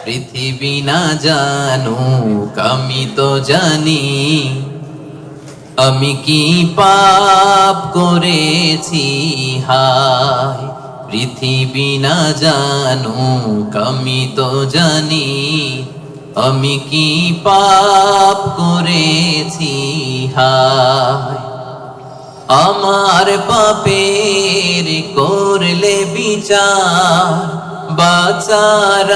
পৃথিবী না জানুক আমি তো জানি, আমি কি পাপ করেছি হায়। পৃথিবী না জানুক আমি তো জানি, আমি কি পাপ করেছি হায়। আমার পাপের করলে বিচার, বাঁচার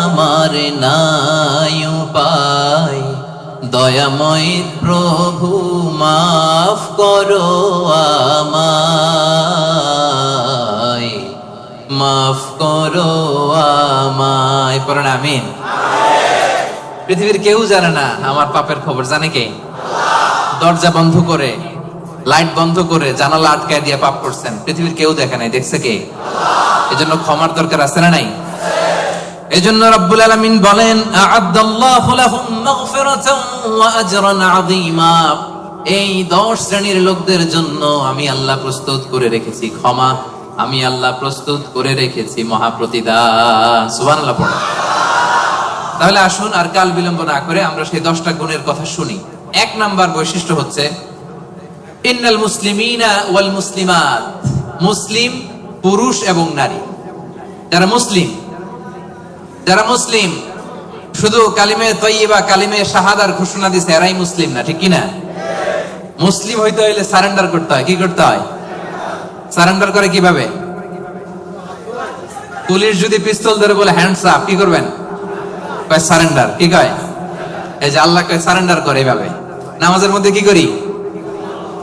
আমার নাই উপায়। দয়াময় প্রভু মাফ করো আমায়, মাফ করো আমায়। পড়েন আমিন। পৃথিবীর কেউ জানে না আমার পাপের খবর, জানে কে? দরজা বন্ধ করে, লাইট বন্ধ করে, জানালা আটকায় দিয়ে পাপ করছেন, পৃথিবীর কেউ দেখে নাই, দেখছে কে? এজন্য ক্ষমার দরকার আছে না নাই? এজন্য রব্বুল আলামিন বলেন, আ'আদাল্লাহু লাহুম মাগফিরাতান ওয়া আজরান আযীমা। এই 10 শ্রেণীর লোকদের জন্য আমি আল্লাহ প্রস্তুত করে রেখেছি ক্ষমা, আমি আল্লাহ প্রস্তুত করে রেখেছি মহাপ্রতিদান। সুবহানাল্লাহ পড়ো। তাহলে আসুন আর কাল বিলম্ব না করে আমরা সেই 10টা গুণের কথা শুনি। 1 নাম্বার বৈশিষ্ট্য হচ্ছে ইন্নাল মুসলিমিনা ওয়াল মুসলিমাত, মুসলিম পুরুষ এবং নারী, যারা মুসলিম শুধু কালিমে তয়্যিবা কালিমে শাহাদার ঘোষণা দিছে এরাই মুসলিম না, ঠিক কি না? মুসলিম হইতে হইলে সারেন্ডার করতে হয়। কি করতে হয়? সারেন্ডার করে কিভাবে? পুলিশ যদি পিস্তল ধরে বলে হ্যান্ডস আপ, কি করবেন? কয় সারেন্ডার। কি কয়? এই যে আল্লাহ কয় সারেন্ডার করে এইভাবে। নামাজের মধ্যে কি করি?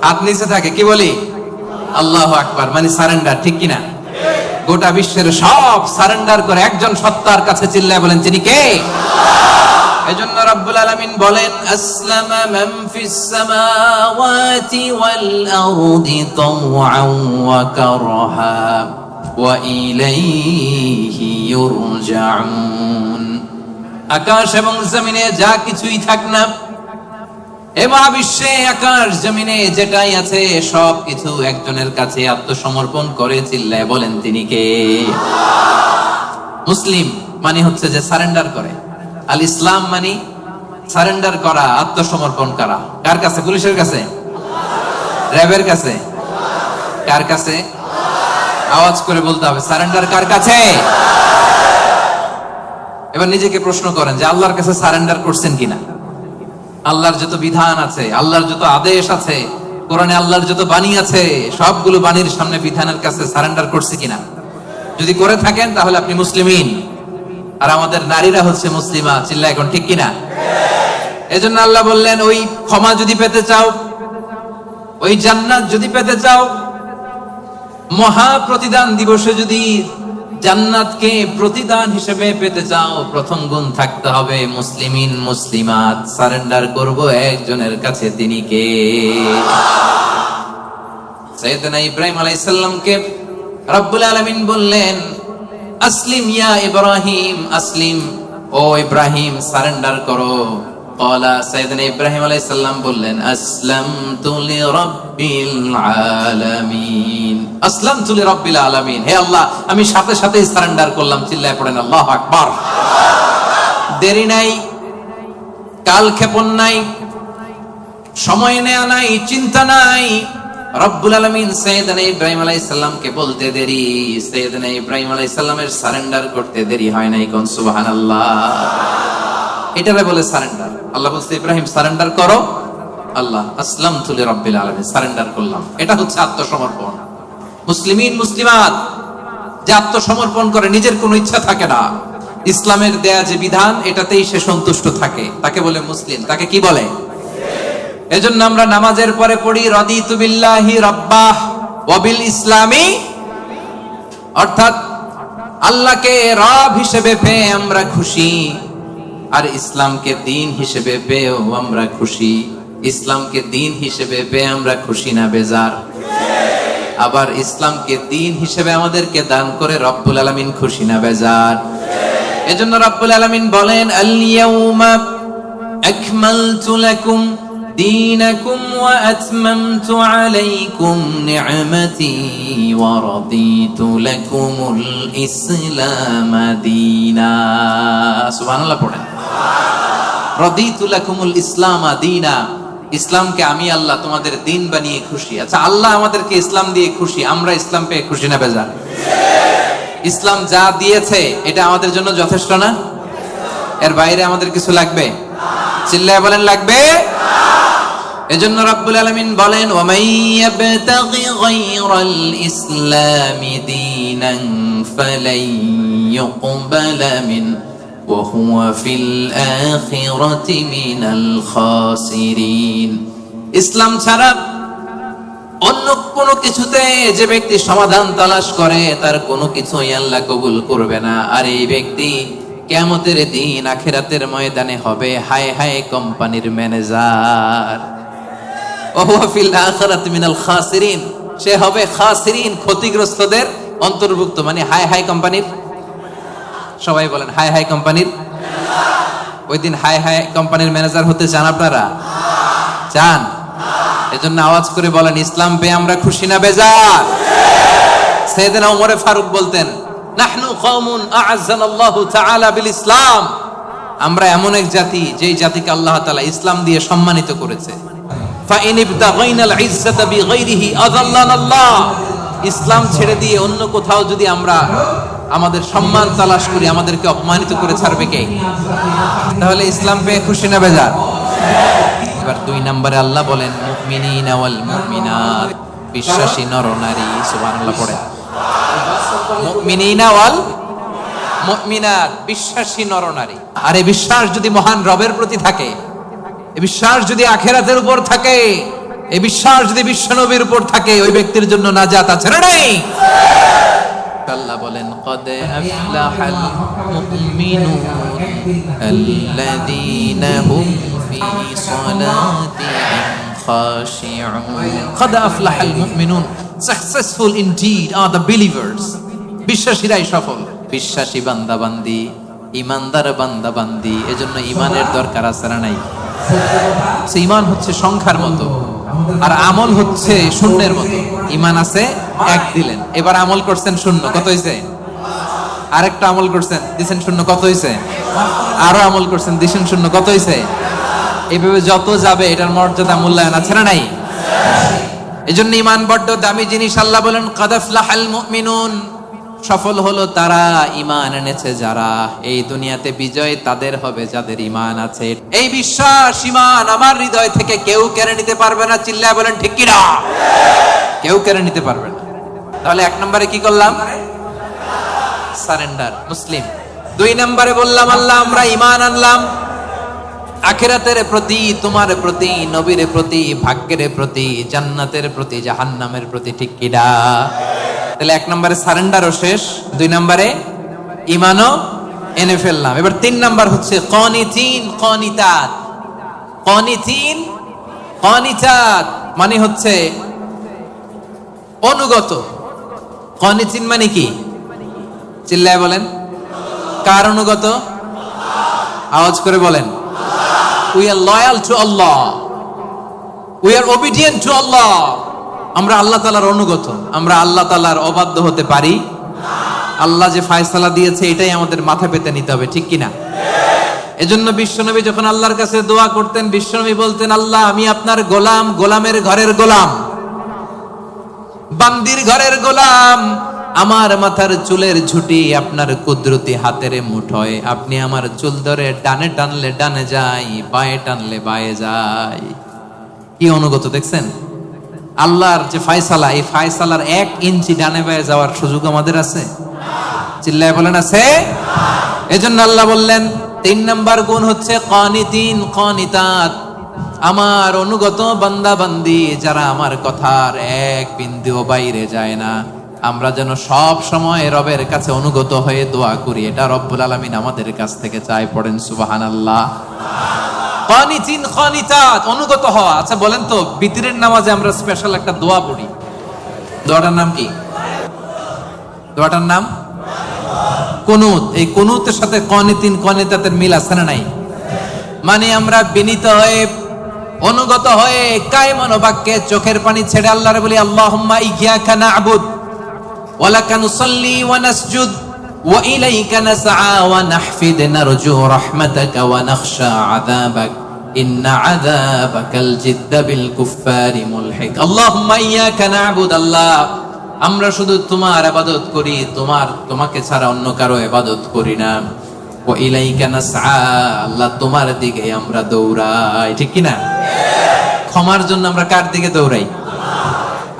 হাত নিচে থাকে, কি বলি? আল্লাহু আকবার, মানে সারেন্ডার, ঠিক কিনা? গোটা বিশ্বের সব সারেন্ডার করে একজন সত্তার কাছে চিল্লায় বলেন তিনি কে? এজন্য রব্বুল আলামিন বলেন, আসলামা মান ফিস সামাওয়াতি ওয়াল আরদি তাওআন ওয়া কারহা ওয়া ইলাইহি ইউরজাউন। আকাশ এবং জমিনে যা কিছুই থাক না, এ মহাবিশ্বে আকাশ জমিনে যেটাই আছে সব কিছু একজনের কাছে আত্মসমর্পণ করে চিল্লায় বলেন তিনি কে? মুসলিম মানে হচ্ছে যে সারেন্ডার করে। আল ইসলাম মানে সারেন্ডার করা, আত্মসমর্পণ করা। কার কাছে? পুলিশের কাছে? র্যাবের কাছে? কার কাছে? আওয়াজ করে বলতে হবে, সারেন্ডার কার কাছে? এবার নিজেকে প্রশ্ন করেন যে আল্লাহর কাছে সারেন্ডার করছেন কিনা? আল্লাহর যত বিধান আছে, আল্লাহর যত আদেশ আছে, কোরআনে আল্লাহর যত বাণী আছে, সবগুলো বাণীর সামনে বিধানের কাছে সারেন্ডার করছে কিনা? যদি করে থাকেন তাহলে আপনি মুসলিমিন। আর আমাদের নারীরা হচ্ছে মুসলিমা, চিল্লা এখন, ঠিক কিনা? এজন্য আল্লাহ বললেন, ওই ক্ষমা যদি পেতে চাও, ওই জান্নাত যদি পেতে চাও, মহা প্রতিদান দিবসে যদি জান্নাতকে প্রতিদান হিসেবে পেতে চাও, প্রথম গুণ থাকতে হবে মুসলিমিন মুসলিমাত। সারেন্ডার করব একজনের কাছে, তিনি কে? সাইয়েদনা ইব্রাহিম আলাইহিস সালামকে রব্বুল আলামিন বললেন, আসলিম ইয়া ইব্রাহিম, আসলিম, ও ইব্রাহিম সারেন্ডার করো। ক্বালা, সাইয়েদনা ইব্রাহিম আলাইহিস সালাম বললেন, আসলামতু লিরাব্বিল আলামিন, আসলামতু লিরাব্বিল আলামিন। হে আল্লাহ, আমি সাথে সাথেই সারেন্ডার করলাম। চিল্লায় পড়েন আল্লাহু আকবার। দেরি নাই, কালক্ষেপণ নাই, সময় নেওয়া নাই, চিন্তা নাই। রব্বুল আলামিন সাইয়েদনা ইব্রাহিম আলাইহিস সালামকে বলতে দেরি, সাইয়েদনা ইব্রাহিম আলাইহিস সালামের সারেন্ডার করতে দেরি হয় নাই। কোন সুবহানাল্লাহ। এটারে বলে সারেন্ডার। আল্লাহ বলছে, ইব্রাহিম সারেন্ডার করো। আল্লাহ, আসলামতু লিরাব্বিল আলামিন, সারেন্ডার করলাম। এটা হচ্ছে আত্মসমর্পণ। মুসলিমিন মুসলিমাত যে আত্মসমর্পণ করে, নিজের কোনো ইচ্ছা থাকে না, ইসলামের দেয়া যে বিধান এটাতেই সে সন্তুষ্ট থাকে, তাকে বলে মুসলিম। তাকে কি বলে? এজন্য আমরা নামাজের পরে পড়ি, রাদিতু বিল্লাহি রাব্বাহ ওয়া বিল ইসলামি, অর্থাৎ আল্লাহকে রব হিসেবে পেয়ে আমরা খুশি, আর ইসলামকে দিন হিসেবে পেয়েও আমরা খুশি। ইসলামকে দিন হিসেবে পেয়ে আমরা খুশি না বেজার? আবার ইসলামকে দিন হিসেবে আমাদেরকে দান করে রব্বুল আলামিন খুশি না বেজার? এজন্য রব্বুল আলামিন বলেন, আল ইয়াউমা আকমালতু লাকুম دينكم وأتممت عليكم نعمتي ورضيت لكم الإسلام دينا سبحان الله পড়েন رضيت لكم الإسلام دينا ইসলামকে আমি আল্লাহ তোমাদের দিন বানিয়ে খুশি। আচ্ছা, আল্লাহ আমাদেরকে ইসলাম দিয়ে খুশি, আমরা ইসলাম পেয়ে খুশি না বেজার? ইসলাম যা দিয়েছে এটা আমাদের জন্য যথেষ্ট না? এর বাইরে আমাদের কিছু লাগবে? চিল্লায় বলেন লাগবে। এজন্য রাব্বুল আলামিন বলেন ওয়ামাই ইয়াবতাগি গায়রাল ইসলামি দীনান ফালাই ইউকবালা মিন ওয়া হুয়া ফিল আখিরাতি মিনাল খাসিরিন। ইসলাম ছাড়া অন্য কোনো কিছুতে যে ব্যক্তি সমাধান তালাশ করে তার কোনো কিছুই আল্লাহ কবুল করবে না। আর এই ব্যক্তি কিয়ামতের দিন আখিরাতের ময়দানে হবে হায় হায় কোম্পানির ম্যানেজার। ওয়া ফিল আখিরাতি মিনাল খাসিরিন, সে হবে খাসিরিন, ক্ষতিগ্রস্তদের অন্তর্ভুক্ত। মানে হায় হায় কোম্পানির, সবাই বলেন হায় হায় কোম্পানির। ওই দিন হায় হায় কোম্পানির ম্যানেজার হতে চান আপনারা? চান? এজন্য আওয়াজ করে বলেন ইসলাম পেয়ে আমরা খুশি না বেজার? সাইয়েদনা ওমর ফারুক বলতেন নাহনু কওমুন আ'আজ্জানাল্লাহু তাআলা বিল ইসলাম, আমরা এমন এক জাতি যেই জাতিকে আল্লাহ তাআলা ইসলাম দিয়ে সম্মানিত করেছে। ফাইন ইবতাগাইনাল ইজ্জাতা বিগাইরিহি আযাল্লানাল্লাহ, ইসলাম ছেড়ে দিয়ে অন্য কোথাও যদি আমরা আমাদের সম্মান তালাশ করি আমাদেরকে অপমানিত করে ছাড়বে কে? তাহলে ইসলাম পেয়ে খুশি না বেজার? এবার 2 নম্বরে আল্লাহ বলেন মুমিনিনা ওয়াল মুমিনাত, বিশ্বাসী নর নারী। সুবহানাল্লাহ পড়ে মুমিনিনা ওয়াল মুমিনাত, বিশ্বাসী নর নারী। আর এই বিশ্বাস যদি মহান রবের প্রতি থাকে, এই বিশ্বাস যদি আখিরাতের উপর থাকে, এই বিশ্বাস যদি বিশ্বনবীর উপর থাকে, ওই ব্যক্তির জন্য নাজাত আছে না নাই? আল্লাহ বলেন কদ আফলাহাল মুমিনুন আল্লাযীনা হুম ফি সালাতিহিম খাশিউন। কদ আফলাহাল মুমিনুন, successful indeed are the believers, বিশ্বাসীরাই সফল। বিশ্বাসী বান্দা বান্দি, ইমানদার বান্দা বান্দি, এজন্য ইমানের দরকার আছে না নাই? ঈমান হচ্ছে সংখ্যার মতো আর আমল হচ্ছে শূন্যের মতো। ঈমান আছে 1 দিলেন, এবার আমল করছেন 0, কত হইছে? আরেকটা আমল করছেন দিছেন 0, কত হইছে? আরো আমল করছেন দিছেন 0, কত হইছে? এইভাবে যত যাবে এটার মর্যাদা মূল্যায়ন আছে না নাই? এজন্য ঈমান বড় দামি জিনিস। আল্লাহ বলেন কাদ আফলাহাল মুমিনুন, সফল হলো তারা ঈমান এনেছে যারা। এই দুনিয়াতে বিজয় তাদের হবে যাদের ঈমান আছে। এই বিশ্বাস ঈমান আমার হৃদয় থেকে কেউ কেড়ে নিতে পারবে না। চিল্লায় বলেন ঠিক কি না? কেউ কেড়ে নিতে পারবে না। তাহলে 1 নম্বরে কি করলাম? সারেন্ডার, মুসলিম। 2 নম্বরে বললাম আল্লাহ আমরা ঈমান আনলাম আখিরাতের প্রতি, তোমার প্রতি, নবীর প্রতি, ভাগ্যের প্রতি, জান্নাতের প্রতি, জাহান্নামের প্রতি। ঠিক কি না? তাহলে 1 নম্বরে সারেন্ডারও শেষ, 2 নম্বরে ঈমানও এনে ফেললাম। এবার 3 নম্বর হচ্ছে কানিতিন কানিতাত। কানিতিন কানিতাত মানে হচ্ছে অনুগত। কানিতিন মানে কি? চিল্লায় বলেন। কার অনুগত? আওয়াজ করে বলেন। We are loyal to Allah. We are obedient to Allah. আমরা আল্লাহ তাআলার অনুগত, আমরা আল্লাহ তাআলার অবাধ্য হতে পারি? আল্লাহ যে ফয়সালা দিয়েছে এটাই আমাদের মাথা পেতে নিতে হবে, ঠিক কি না? এজন্য বিশ্বনবী যখন আল্লাহর কাছে দোয়া করতেন, বিশ্বনবী বলতেন আল্লাহ আমি আপনার গোলাম, গোলামের ঘরের গোলাম, বান্দির ঘরের গোলাম। আমার মাথার চুলের ঝুঁটি আপনার কুদরতি হাতের মুঠোয়, আপনি আমার চুল ধরে ডানে টানলে ডানে যাই, বায়ে টানলে বায়ে যাই। কি অনুগত দেখছেন? আল্লাহর যে ফয়সালা, এই ফয়সালার 1 ইঞ্চি ডানে বায়ে যাওয়ার সুযোগ আমাদের আছে? চিল্লায় বলেন আছে? এজন্য আল্লাহ বললেন 3 নম্বর গুণ হচ্ছে কানিতিন কানিতাত, আমার অনুগত বান্দা বান্দি যারা আমার কথার 1 বিন্দুও বাইরে যায় না। আমরা যেন সব সময় রবের কাছে অনুগত হয়ে দোয়া করি, এটা রব্বুল আলামিন আমাদের কাছ থেকে চায়। পড়েন সুবহানাল্লাহ। কানিতিন কানিতাত, অনুগত হওয়া। আচ্ছা বলেন তো, বিতরের নামাজে আমরা স্পেশাল একটা দোয়া পড়ি, দোয়াটার নাম কি? দোয়াটার নাম কুনুত। এই কুনুতের সাথে কানিতিন কানিতাতের মিল আছে না নাই? মানে আমরা বিনীত হয়ে অনুগত হয়ে কায়ে মনোবাক্যে চোখের পানি ছেড়ে আল্লাহরে বলি আল্লাহুম্মা ইয়্যাকা না'বুদ ওয়া লাকা নুসাল্লি ওয়া নাসজুদ ওয়া ইলাইকা নাসআ ওয়া নাহফিদ নারজু রাহমাতাকা ওয়া নাখশা আযাবাক ইন্না আযাবাকাল জিদ্দা বিল কুফফারি মুলহিক। আল্লাহুম্মা ইয়্যাকা না'বুদ, আল্লাহ আমরা শুধু তোমার ইবাদত করি, তোমাকে ছাড়া অন্য কারো ইবাদত করি না। ওয়া ইলাইকা নাসআ, আল্লাহ তোমার দিকে আমরা দৌড়াই, ঠিক কি না? ক্ষমার জন্য আমরা কার দিকে দৌড়াই?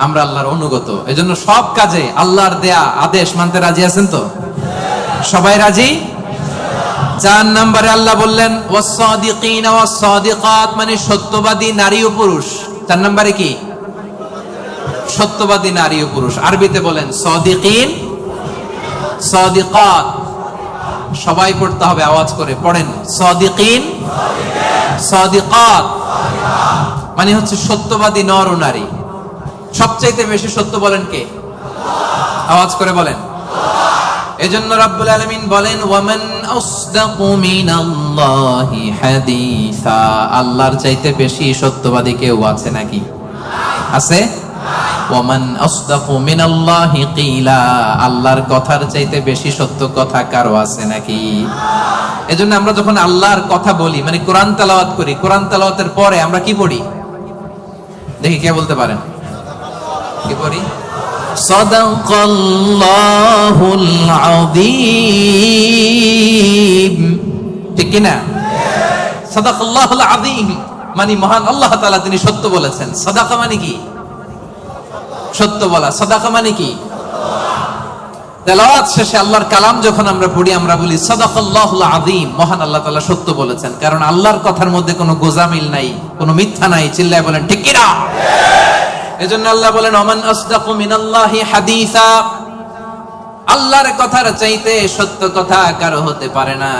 আমরা আল্লাহর অনুগত। এজন্য সব কাজে আল্লাহর দেয়া আদেশ মানতে রাজি আছেন তো? সবাই রাজি? 4 নম্বরে আল্লাহ বললেন ওয়াস-সাদিকিনা ওয়াস-সাদিকাত, মানে সত্যবাদী নারী ও পুরুষ। 4 নম্বরে কি? সত্যবাদী নারী ও পুরুষ। আরবিতে বলেন সাদিকিন, সাদিকাত। সবাই পড়তে হবে, আওয়াজ করে পড়েন। সাদিকিন, সাদিকাত মানে হচ্ছে সত্যবাদী নর ও নারী। সবচাইতে বেশি সত্য বলেন কে? আওয়াজ করে বলেন। এজন্য রাব্বুল আলামিন বলেন ওয়ামান আসদাকু মিনাল্লাহি হাদিসা, আল্লাহর চাইতে বেশি সত্যবাদী কেউ আছে নাকি? আছে? ওয়ামান আসদাকু মিনাল্লাহি কিলা, আল্লাহর কথার চাইতে বেশি সত্য কথা কারো আছে নাকি? এজন্য আমরা যখন আল্লাহর কথা বলি, মানে কোরআন তেলাওয়াত করি, কোরআন তেলাওয়াতের পরে আমরা কি পড়ি? দেখি কে বলতে পারেন? কি পড়ি? সাদাকাল্লাহুল আযীম, ঠিক কি না? সাদাকাল্লাহুল আযীম মানে মহান আল্লাহ তাআলা তিনি সত্য বলেছেন। সাদাকা মানে কি? সত্য বলা। সাদাকা মানে কি? তেলাওয়াত শেষে আল্লাহর কালাম যখন আমরা পড়ি আমরা বলি সাদাকাল্লাহুল আযীম, মহান আল্লাহ তাআলা সত্য বলেছেন। কারণ আল্লাহর কথার মধ্যে কোনো গোজামিল নাই, কোনো মিথ্যা নাই। চিল্লায় বলেন ঠিক কি না? এজন্য আল্লাহ বলেন ওমান আসদাকু মিনাল্লাহি হাদিসা, আল্লাহর কথার চাইতে সত্য কথা কারো হতে পারে না।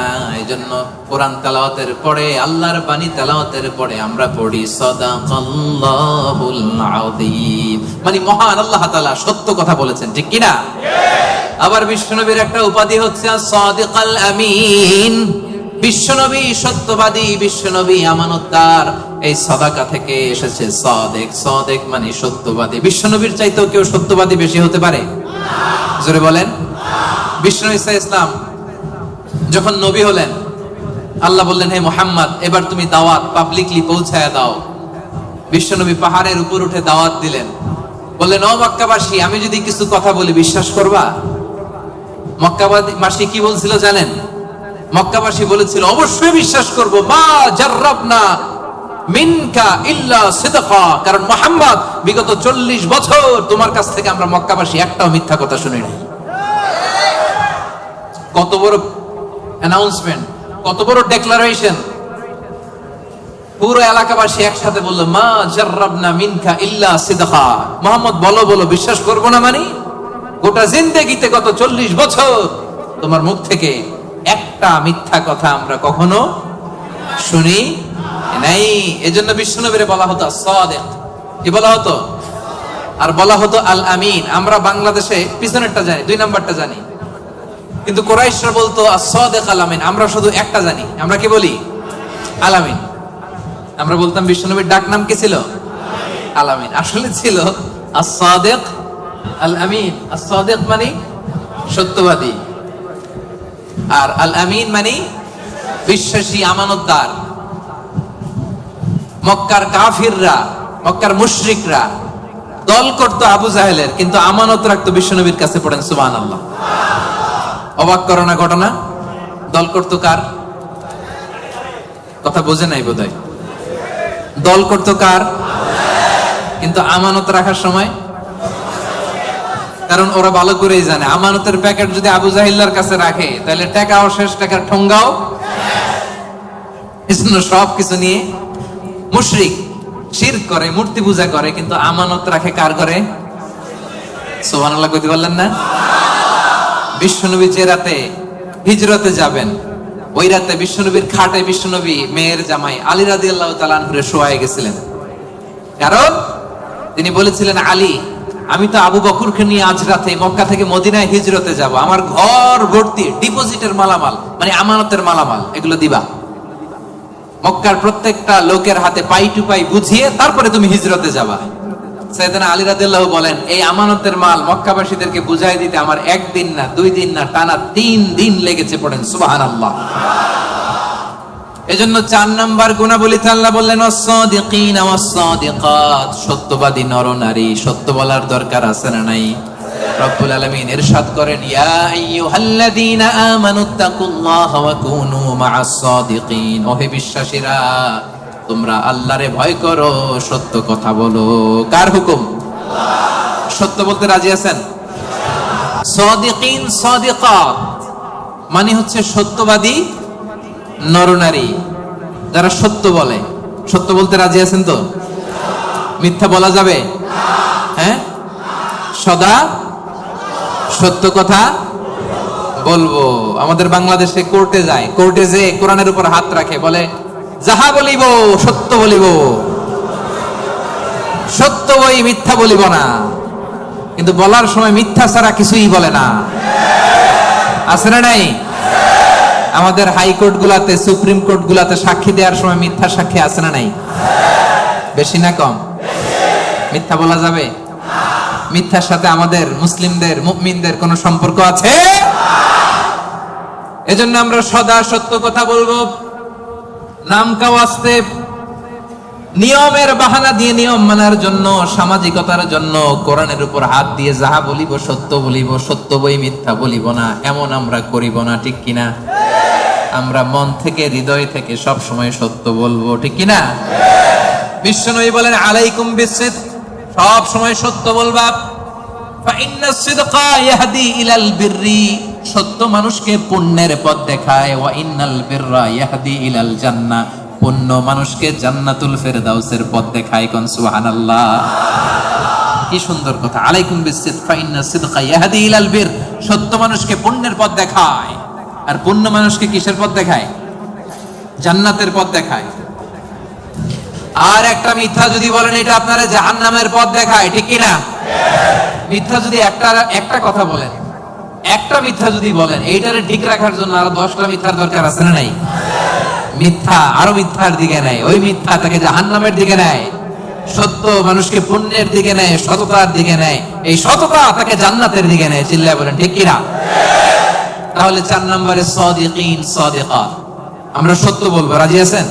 এজন্য কোরআন তেলাওয়াতের পরে, আল্লাহর বাণী তেলাওয়াতের পরে আমরা পড়ি সাদাকাল্লাহুল আযীম, মানে মহান আল্লাহ তাআলা সত্য কথা বলেছেন, ঠিক কি না? আবার বিশ্বনবীর একটা উপাধি হচ্ছে সাদিকাল আমিন। বিশ্বনবী সত্যবাদী, বিশ্বনবী আমানতদার। এই সাদাকা থেকে এসেছে সাদেক। সাদেক মানে সত্যবাদী। বিশ্বনবীর চাইতেও কেউ সত্যবাদী বেশি হতে পারে? জোরে বলেন। বিশ্বনবী সাল্লাল্লাহু আলাইহি ওয়াসাল্লাম যখন নবী হলেন, আল্লাহ বললেন হে মুহাম্মদ এবার তুমি দাওয়াত পাবলিকলি পৌঁছায় দাও। বিশ্বনবী পাহাড়ের উপর উঠে দাওয়াত দিলেন। বললেন ও মক্কাবাসী, আমি যদি কিছু কথা বলি বিশ্বাস করবা? মক্কাবাসী কি বলছিল জানেন? মক্কাবাসী বলেছিল অবশ্যই বিশ্বাস করব। মা জাররাবনা মিনকা ইল্লা সিদকা, কারণ মুহাম্মদ বিগত 40 বছর তোমার কাছ থেকে আমরা মক্কাবাসী একটাও মিথ্যা কথা শুনি নাই। কত বড় অ্যানাউন্সমেন্ট, কত বড় ডেক্লারেশন। পুরো এলাকাবাসী একসাথে বলল মা জাররাবনা মিনকা ইল্লা সিদকা। মুহাম্মদ বলো বলো, বিশ্বাস করব না মানে? গোটা জিন্দেগিতে গত 40 বছর তোমার মুখ থেকে একটা মিথ্যা কথা আমরা কখনো শুনি নাই। এজন্য বিশ্বনবীরে বলা হতো সাদিক। কি বলা হতো? আর বলা হতো আল আমিন। আমরা বাংলাদেশে পিছনেরটা জানি, 2 নাম্বারটা জানি, কিন্তু কুরাইশরা বলতো as-সাদিক আল আমিন। আমরা শুধু একটা জানি। আমরা কি বলি? আল আমিন। আমরা বলতাম বিশ্বনবীর ডাক নাম কি ছিল? আল আমিন। আসলে ছিল as-সাদিক আল আমিন। as-সাদিক মানে সত্যবাদী, আর আল আমিন মানে বিশ্বাসী, আমানতদার। মক্কার কাফিররা, মক্কার মুশরিকরা দল করতো আবু জাহেলের, কিন্তু আমানত রাখতো বিশ্বনবীর কাছে। পড়েন সুবহানাল্লাহ। অবাক করো না ঘটনা? দল করতো কার? কথা বোঝে নাই বোধহয়। দল করতো কার? কিন্তু আমানত রাখার সময়, কারণ ওরা ভালো করেই জানে আমানতের প্যাকেট যদি আবু জাহিল্লার কাছে রাখে তাহলে টাকাও শেষ, টাকার ঠোঙ্গাও। এজন্য সবকিছু নিয়ে মুশরিক শিরক করে, মূর্তি পূজা করে, কিন্তু আমানত রাখে কার করে? সুবহানাল্লাহ কইতে পারলেন না? বিশ্বনবী যে রাতে হিজরতে যাবেন, ওই রাতে বিশ্বনবীর খাটে বিশ্বনবী মেয়ের জামাই আলী রাদিয়াল্লাহু তাআলা আনহু শোয়ায় গেছিলেন। কারণ তিনি বলেছিলেন আলী, আমি তো আবু বকরকে নিয়ে আজ রাতে মক্কা থেকে মদিনায় হিজরতে যাব, আমার ঘর ভর্তি ডিপোজিটের মালামাল, মানে আমানতের মালামাল, এগুলো দিবা। মক্কার প্রত্যেকটা লোকের হাতে পাই টু পাই বুঝিয়ে তারপরে তুমি হিজরতে যাবা। সাইয়েদনা আলী রাদিয়াল্লাহু বলেন, এই আমানতের মাল মক্কাবাসীদেরকে বুঝাই দিতে আমার একদিন না, 2 দিন না, টানা 3 দিন লেগেছে। পড়েন সুবহানাল্লাহ। এজন্য 4 নাম্বার গুণাবলীতে আল্লাহ বললেন, ওয়াস-সাদিকিনা ওয়াস-সাদিকাত, সত্যবাদী নর নারী, সত্য বলার দরকার আছে না নাই? রব্বুল আলামিন ইরশাদ করেন, ইয়া আইয়ুহাল্লাযীনা আমানুত্তাকুল্লাহা ওয়া কুনু মা'আস-সাদিকিন, ওহে বিশ্বাসীরা তোমরা আল্লাহরে ভয় করো, সত্য কথা বলো। কার হুকুম? আল্লাহ। সত্য বলতে রাজি আছেন? সাদিকিন সাদিকাত মানে হচ্ছে সত্যবাদী নরনারী, যারা সত্য বলে। সত্য বলতে রাজি আছেন তো? মিথ্যা বলা যাবে? হ্যাঁ, সদা সত্য কথা বলবো। আমাদের বাংলাদেশে কোর্টে যায়, কোর্টে যে কোরআনের উপর হাত রাখে, বলে যাহা বলিব সত্য বলিব, সত্য বই মিথ্যা বলিব না। কিন্তু বলার সময় মিথ্যা ছাড়া কিছুই বলে না। আছে না নাই? আমাদের হাইকোর্ট গুলাতে, সুপ্রিম কোর্ট গুলাতে সাক্ষী দেওয়ার সময় মিথ্যা সাক্ষী আছে না নাই? বেশি না কম? মিথ্যা বলা যাবে? মিথ্যার সাথে আমাদের মুসলিমদের, মুমিনদের কোনো সম্পর্ক আছে? এজন্য আমরা সদা সত্য কথা বলবো। নাম কাওয়াস্তে, নিয়মের বাহানা দিয়ে, নিয়ম মানার জন্য, সামাজিকতার জন্য কোরআনের উপর হাত দিয়ে যাহা বলিব সত্য বলিব, সত্য বই মিথ্যা বলিব না, এমন আমরা করিব না। ঠিক কিনা? আমরা মন থেকে, হৃদয় থেকে সব সময় সত্য বলবো। ঠিক কিনা? বিশ্বনবী বলেন, আলাইকুম বিসসিদক, সব সময় সত্য বলবা। ফা ইন্নাস সিদকা ইয়াহদি ইলাল বিররি, সত্য মানুষকে পুণ্যের পথ দেখায়। ওয়া ইন্নাল বিররা ইয়াহদি ইলাল জান্নাহ, পুণ্য মানুষকে জান্নাতুল ফেরদাউসের পথ দেখায়। কোন সুবহানাল্লাহ। কি সুন্দর কথা। আলাইকুম বিসসিদক ফা ইন্নাস সিদকা ইয়াহদি ইলাল বির, সত্য মানুষকে পুণ্যের পথ দেখায়। আর পুণ্য মানুষকে কিসের পথ দেখায়? জান্নাতের পথ দেখায়। আর একটা মিথ্যা যদি বলেন, এটা আপনারা জাহান্নামের পথ দেখায়। ঠিক কিনা? মিথ্যা যদি একটা কথা বলেন, একটা মিথ্যা যদি বলেন, এইটারে ঠিক রাখার জন্য আরো 10টা মিথ্যার দরকার আছে না নাই? মিথ্যা আরো মিথ্যার দিকে নেয়, ওই মিথ্যা তাকে জাহান্নামের দিকে নেয়। সত্য মানুষকে পুণ্যের দিকে নেয়, সততার দিকে নেয়। এই সততা তাকে জান্নাতের দিকে নেয়। চিল্লায় বলেন ঠিক কিনা? তাহলে 4 নম্বরে সাদিকিন সাদিকাত, আমরা সত্য বলবো। রাজি আছেন?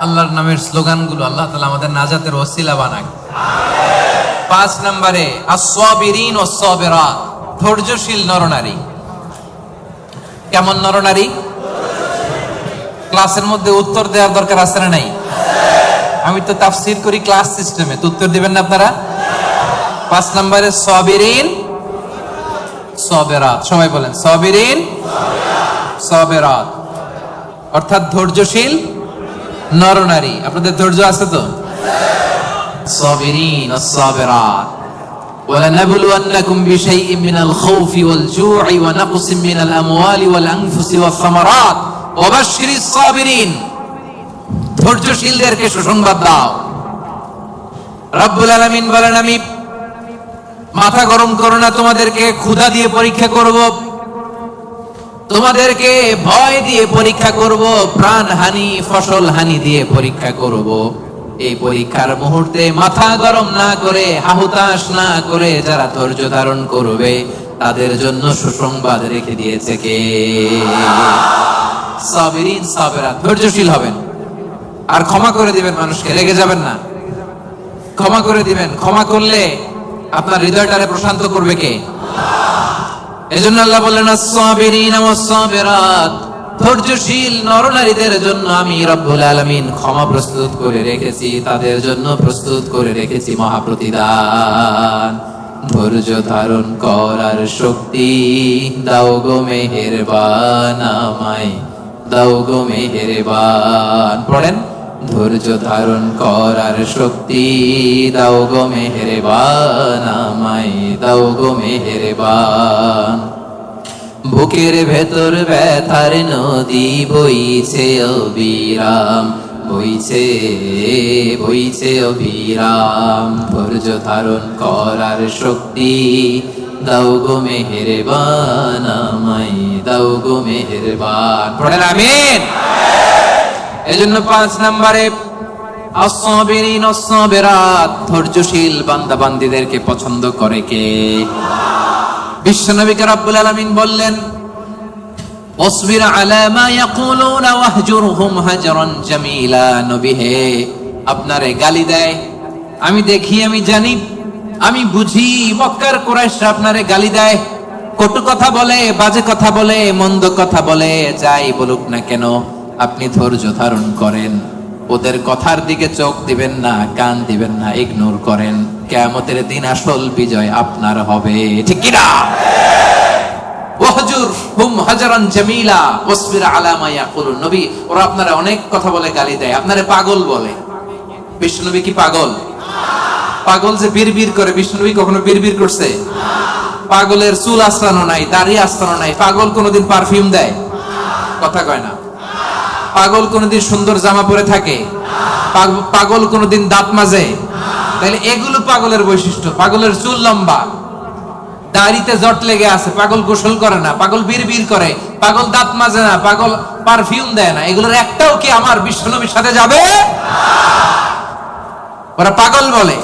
আল্লাহর নামের স্লোগানগুলো আল্লাহ তাআলা আমাদের নাজাতের ওসিলা বানাক। 5 নম্বরে আস-সাবিরিন ওয়াস-সাবিরাত, ধৈর্যশীল নরনারী। কেমন নরনারী? ক্লাসের মধ্যে উত্তর দেওয়ার দরকার আছে না নাই? আমি তো তাফসীর করি ক্লাস সিস্টেমে, তো উত্তর দিবেন না আপনারা? 5 নম্বরে সাবিরিন সাবিরাত, সবাই বলেন সাবিরিন সাবিরাত, অর্থাৎ ধৈর্যশীল নরনারী। আপনাদের ধৈর্য আছে তো? সাবিরিন ওয়াস-সাবিরাত। ওয়ালানাবলুওয়ান্নাকুম বিশাইইন মিনাল খাউফি ওয়াল জু'i ওয়া নাকসিম মিনাল আমওয়ালি ওয়াল আনফুসি ওয়াস সামারাত ওয়া বাশশিরিস সাবিরিন, ধৈর্যশীলদেরকে সুসংবাদ দাও। রব্বুল আলামিন বলেন, আমি মাথা গরম করো না, তোমাদেরকে ক্ষুধা দিয়ে পরীক্ষা করব, তোমাদেরকে ভয় দিয়ে পরীক্ষা করব, প্রাণ হানি, ফসল হানি দিয়ে পরীক্ষা করব। এই পরীক্ষার মুহূর্তে মাথা গরম না করে, হাহুতাশ না করে যারা ধৈর্য ধারণ করবে তাদের জন্য সুসংবাদ রেখে দিয়েছে কে? সাবিরিন সাবিরাত, ধৈর্যশীল হবেন আর ক্ষমা করে দিবেন মানুষকে, রেগে যাবেন না। ক্ষমা করে দিবেন, ক্ষমা করলে আপনার হৃদয়টারে প্রশান্ত করবে কে? এজন্য আল্লাহ বললেন আস-সাবিরিন ওয়াস-সাবিরাত, ধৈর্যশীল নরনারীদের জন্য আমি রব্বুল আলামিন ক্ষমা প্রস্তুত করে রেখেছি, তাদের জন্য প্রস্তুত করে রেখেছি মহাপ্রতিদান। ধৈর্য ধারণ করার শক্তি দাও গো মেহেরবান, আমায় দাও গো মেহেরবান। পড়েন, ধৈর্য ধারণ করার শক্তি দাও গো মেহেরবান, আমায় দাও গো মেহেরবান। বুকের ভেতর ব্যথার নদী বইছে অবিরাম, বইছে বইছে অবিরাম। ধৈর্য ধারণ করার শক্তি দাও গো মেহেরবান, আমায় দাও গো মেহেরবান। পড়েন আমিন। এজন্য ৫ নম্বরে আস-সাবিরিন আস-সাবিরাত, ধৈর্যশীল বান্দা বান্দীদেরকে পছন্দ করে কে? বিশ্বনবীকে রব্বুল আলামিন বললেন, ওয়াসবির আলা মা ইয়াকুলুনা ওয়াহজুরহুম হাজরান জামিলা। নবী হে, আপনারে গালি দেয়, আমি দেখি, আমি জানি, আমি বুঝি। মক্কার কুরাইশরা আপনারে গালি দেয়, কটু কথা বলে, বাজে কথা বলে, মন্দ কথা বলে, যাই বলুক না কেন আপনি ধৈর্য ধারণ করেন। ওদের কথার দিকে চোখ দিবেন না, কান দিবেন না, ইগনোর করেন। কিয়ামতের দিন আসল বিজয় আপনার হবে, ঠিক কি না? ওয়াহজুরহুম হাজরান জামিলা ওয়াসবির আলা মা ইয়াকুলুন। নবী, ওরা আপনারা অনেক কথা বলে, গালি দেয়, আপনারে পাগল বলে। বিশ্বনবী কি পাগল? পাগল যে বিড়বিড় করে, বিশ্বনবী কখনো বিড়বিড় করছে? পাগলের চুল আঁচড়ানো নাই, দাড়ি আঁচড়ানো নাই। পাগল কোনোদিন পারফিউম দেয়? কথা কয় না। পাগল কোনোদিন সুন্দর জামা পরে থাকে? পাগল কোনোদিন দাঁত মাজে? তাহলে এগুলো পাগলের বৈশিষ্ট্য। পাগলের চুল লম্বা, দাড়িতে জট লেগে আছে, পাগল গোসল করে না, পাগল বিড়বিড় করে, পাগল দাঁত মাজে না, পাগল পারফিউম দেয় না। এগুলোর একটাও কি আমার বিশ্বনবীর সাথে যাবে? ওরা পাগল বলে,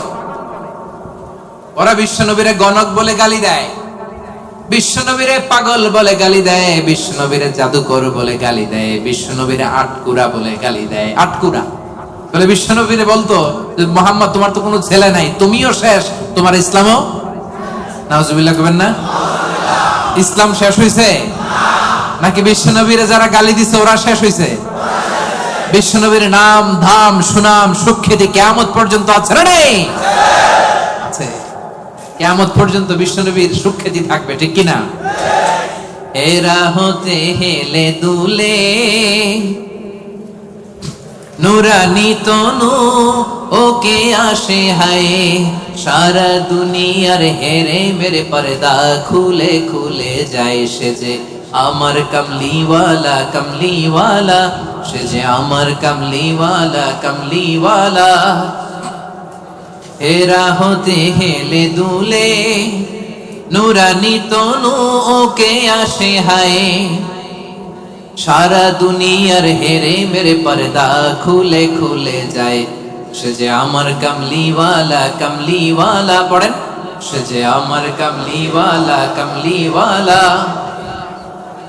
ওরা বিশ্বনবীরে গণক বলে গালি দেয়, বিশ্বনবীরে পাগল বলে গালি দেয়, বিশ্বনবীরে জাদুকর বলে গালি দেয়, বিশ্বনবীরে আটকুরা বলে গালি দেয়। আটকুরা বলে বিশ্বনবীরে বলতো, মুহাম্মদ তোমার তো কোনো ছেলে নাই, তুমিও শেষ, তোমার ইসলামও। নাউজুবিল্লাহ কবেন না? ইসলাম শেষ হইছে নাকি বিশ্বনবীরে যারা গালি দিছে ওরা শেষ হইছে? বিশ্বনবীর নাম, ধাম, সুনাম, সুখ্যাতি কিয়ামত পর্যন্ত আছে না নেই? আছে। কিয়ামত পর্যন্ত বিশ্বনবীর সুখ্যাতি থাকবে, ঠিক কি না? এরা হতে হেলে দুলে নুরানি তনু ওকে আসে হায়, সারা দুনিয়ার হেরে মেরে পর্দা খুলে খুলে যায়। সে যে আমার কামলিওয়ালা, কামলিওয়ালা, সে যে আমার কামলিওয়ালা, কামলিওয়ালা। এরা হতে হেলে দুলে নুরানি তনু ওকে আসে হায়, সারা দুনিয়ার হেরে মেরে পর্দা খুলে খুলে যায়। সে যে আমার কামলিওয়ালা, কামলিওয়ালা। পড়েন, সে যে আমার কামলিওয়ালা, কামলিওয়ালা।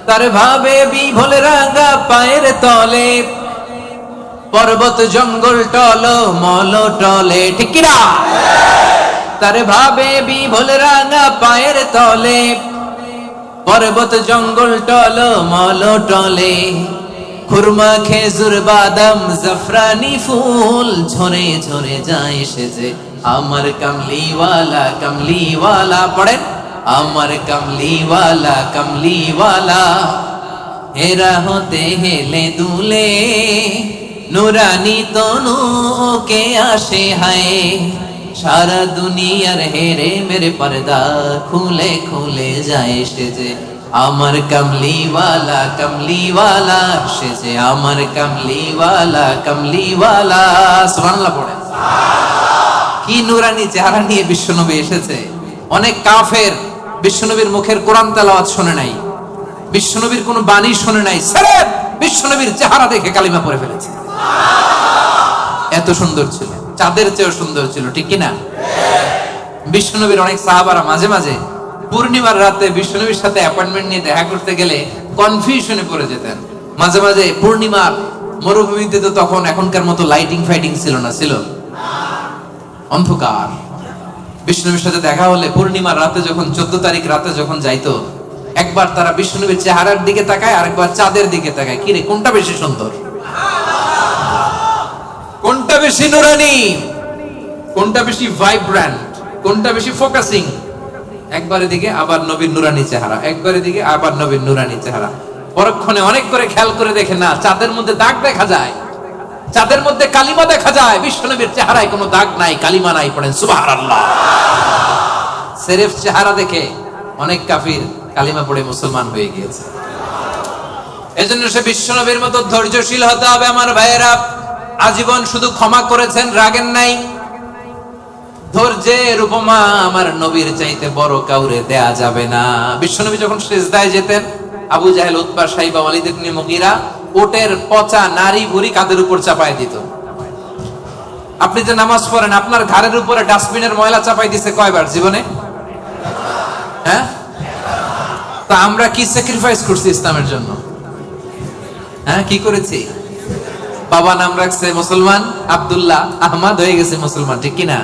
তার ভাবে বিভোল রাঙা পায়ের তলে, পর্বত জঙ্গল টল মল টলে, ঠিক কি না? তার ভাবে বিভোল রাঙা পায়ের তলে, পর্বত জঙ্গল টল মল টলে। খুরমা খেজুর বাদাম জাফরানি ফুল ঝরে ঝরে যায়। সে যে আমার কামলিওয়ালা, কামলিওয়ালা। পড়েন, আমার কামলিওয়ালা, কামলিওয়ালা। হেরা হতে হেলে দুলে নুরানি তনু ওকে আসে হায়, সারা দুনিয়ার হেরে মেরে পর্দা খুলে খুলে যায়। সে যে আমার কামলিওয়ালা, কামলিওয়ালা। সে যে আমার কামলিওয়ালা, কামলিওয়ালা। সুবহানাল্লাহ পড়েন। কি নুরানি চেহারা নিয়ে বিশ্বনবী এসেছে। অনেক কাফের বিশ্বনবীর মুখের কোরআন তেলাওয়াত শুনে নাই, বিশ্বনবীর কোনো বাণী শুনে নাই, স্রেফ বিশ্বনবীর চেহারা দেখে কালিমা পড়ে ফেলেছে। এত সুন্দর ছিল, চাঁদের চেয়েও সুন্দর ছিল, ঠিক কি না? বিশ্বনবীর অনেক সাহাবারা মাঝে মাঝে পূর্ণিমার রাতে বিশ্বনবীর সাথে অ্যাপয়েন্টমেন্ট নিয়ে দেখা করতে গেলে কনফিউশনে পড়ে যেতেন। মাঝে মাঝে পূর্ণিমার মরুভূমিতে তো তখন এখনকার মতো লাইটিং ফাইটিং ছিল না, ছিল অন্ধকার। বিশ্বনবীর সাথে দেখা হলে পূর্ণিমার রাতে যখন 14 তারিখ রাতে যখন যাইতো, একবার তারা বিশ্বনবীর চেহারার দিকে তাকায়, আরেকবার চাঁদের দিকে তাকায়। কি রে, কোনটা বেশি সুন্দর, কোনটা বেশি নুরানি, কোনটা বেশি ভাইব্রেন্ট, কোনটা বেশি ফোকাসিং? একবার এদিকে আবার নবীর নুরানি চেহারা, একবার এদিকে আবার নবীর নুরানি চেহারা। পরক্ষণে অনেক করে খেয়াল করে দেখে না, চাঁদের মধ্যে দাগ দেখা যায়। যাদের মধ্যে কালিমা দেখা যায়, বিশ্বনবীর চেহারায় কোনো দাগ নাই, কালিমা নাই, পড়েন সুবহানাল্লাহ। সিরিফ চেহারা দেখে অনেক কাফির কালিমা পড়ে মুসলমান হয়ে গিয়েছে। এজন্য সে বিশ্বনবীর মতো ধৈর্যশীল হতে হবে। আমার ভাইয়েরা, আজীবন শুধু ক্ষমা করেছেন, রাগেন নাই। ধৈর্যের উপমা আমার নবীর চাইতে বড় কাউরে দেয়া যাবে না। বিশ্বনবী যখন সিজদায় যেতেন, আবু জাহেল, উতবা, সাইবা, ওয়ালিদ ইবনে মুগীরা ওটের পচা নারী ভুঁড়ি কাঁধের উপর চাপায় দিত। আপনি যে নামাজ পড়েন, আপনার ঘাড়ের উপরে ডাস্টবিনের ময়লা চাপাই দিছে কয়বার জীবনে? হ্যাঁ, তা আমরা কি স্যাক্রিফাইস করছি ইসলামের জন্য? হ্যাঁ, কি করেছি? বাবা নাম রাখছে মুসলমান, আব্দুল্লাহ, আহমদ হয়ে গেছে মুসলমান, ঠিক কিনা?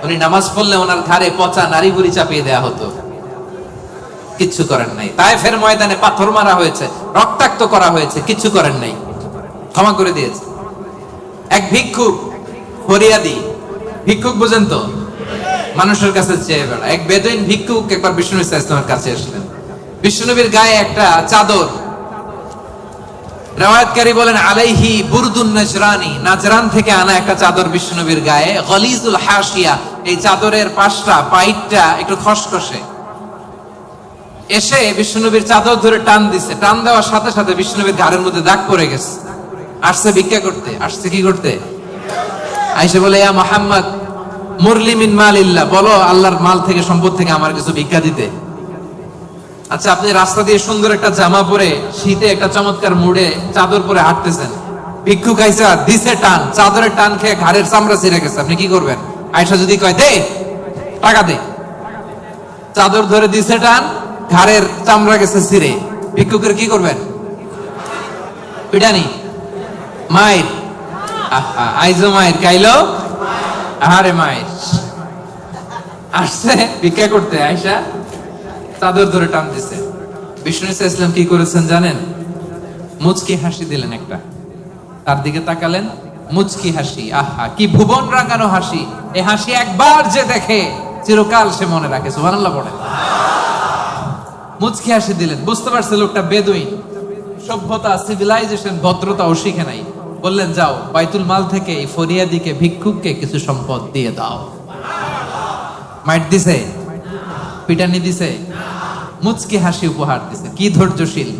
উনি নামাজ পড়লে ওনার ঘাড়ে পচা নারী ভুঁড়ি চাপিয়ে দেয়া হতো, কিচ্ছু করেন নাই। তায়েফের ময়দানে পাথর মারা হয়েছে, রক্তাক্ত করা হয়েছে, কিচ্ছু করেন নাই, ক্ষমা করে দিয়েছে। এক ভিক্ষুক, ফরিয়াদি ভিক্ষুক, বুঝেন তো, মানুষের কাছে চেয়ে বেড়া, এক বেদুইন ভিক্ষুক একবার বিষ্ণু ইসলামের কাছে আসলেন। বিষ্ণুনবীর গায়ে একটা চাদর, রাওয়ায়াতকারী বলেন আলাইহি বুরদুন নাজরানি, নাজরান থেকে আনা একটা চাদর বিষ্ণুনবীর গায়ে, গলিজুল হাশিয়া, এই চাদরের পাশটা, পাইটটা একটু খসখসে। এসে বিষ্ণুনবীর চাদর ধরে টান দিছে, টান দেওয়ার সাথে সাথে বিষ্ণুনবীর ঘাড়ের মধ্যে দাগ পড়ে গেছে। আসছে ভিক্ষা করতে, আসছে কি করতে? আয়েশা বলে, ইয়া মুহাম্মদ মুরলি মিন মালিল্লাহ, বলো আল্লাহর মাল থেকে, সম্পদ থেকে আমার কিছু ভিক্ষা দিতে। আচ্ছা, আপনি রাস্তা দিয়ে সুন্দর একটা জামা পরে, শীতে একটা চমৎকার মুড়ে চাদর পরে হাঁটতেছেন, ভিক্ষুক আইসা দিছে টান, চাদরের টান খেয়ে ঘাড়ের চামড়া ছিঁড়ে গেছে, আপনি কি করবেন? আয়েশা যদি কয় দে টাকা দে, চাদর ধরে দিছে টান, ঘাড়ের চামড়া গেছে ছিঁড়ে, ভিক্ষুকের কি করবেন? পিটানি, মায়ের, আইজো মায়ের, কাইলো আহারে মায়ের। আসছে ভিক্ষা করতে, আয়েশা চাদর ধরে টান দিছে। বিষ্ণু ইসলাম কি করেছেন জানেন? মুচকি হাসি দিলেন একটা, তার দিকে তাকালেন, মুচকি হাসি, আহা কি ভুবন রাঙানো হাসি। এই হাসি একবার যে দেখে চিরকাল সে মনে রাখে, সুবহানাল্লাহ পড়ে। মুচকি হাসি দিলেন, বুঝতে পারছে লোকটা বেদুইন, সভ্যতা, সিভিলাইজেশন, ভদ্রতাও শিখে নাই। বললেন, যাও বাইতুল মাল থেকে এই ফরিয়াদিকে, ভিক্ষুককে কিছু সম্পদ দিয়ে দাও। মাইট দিছে, পিটানি দিছে, মুচকি হাসি উপহার দিছে। কি ধৈর্যশীল!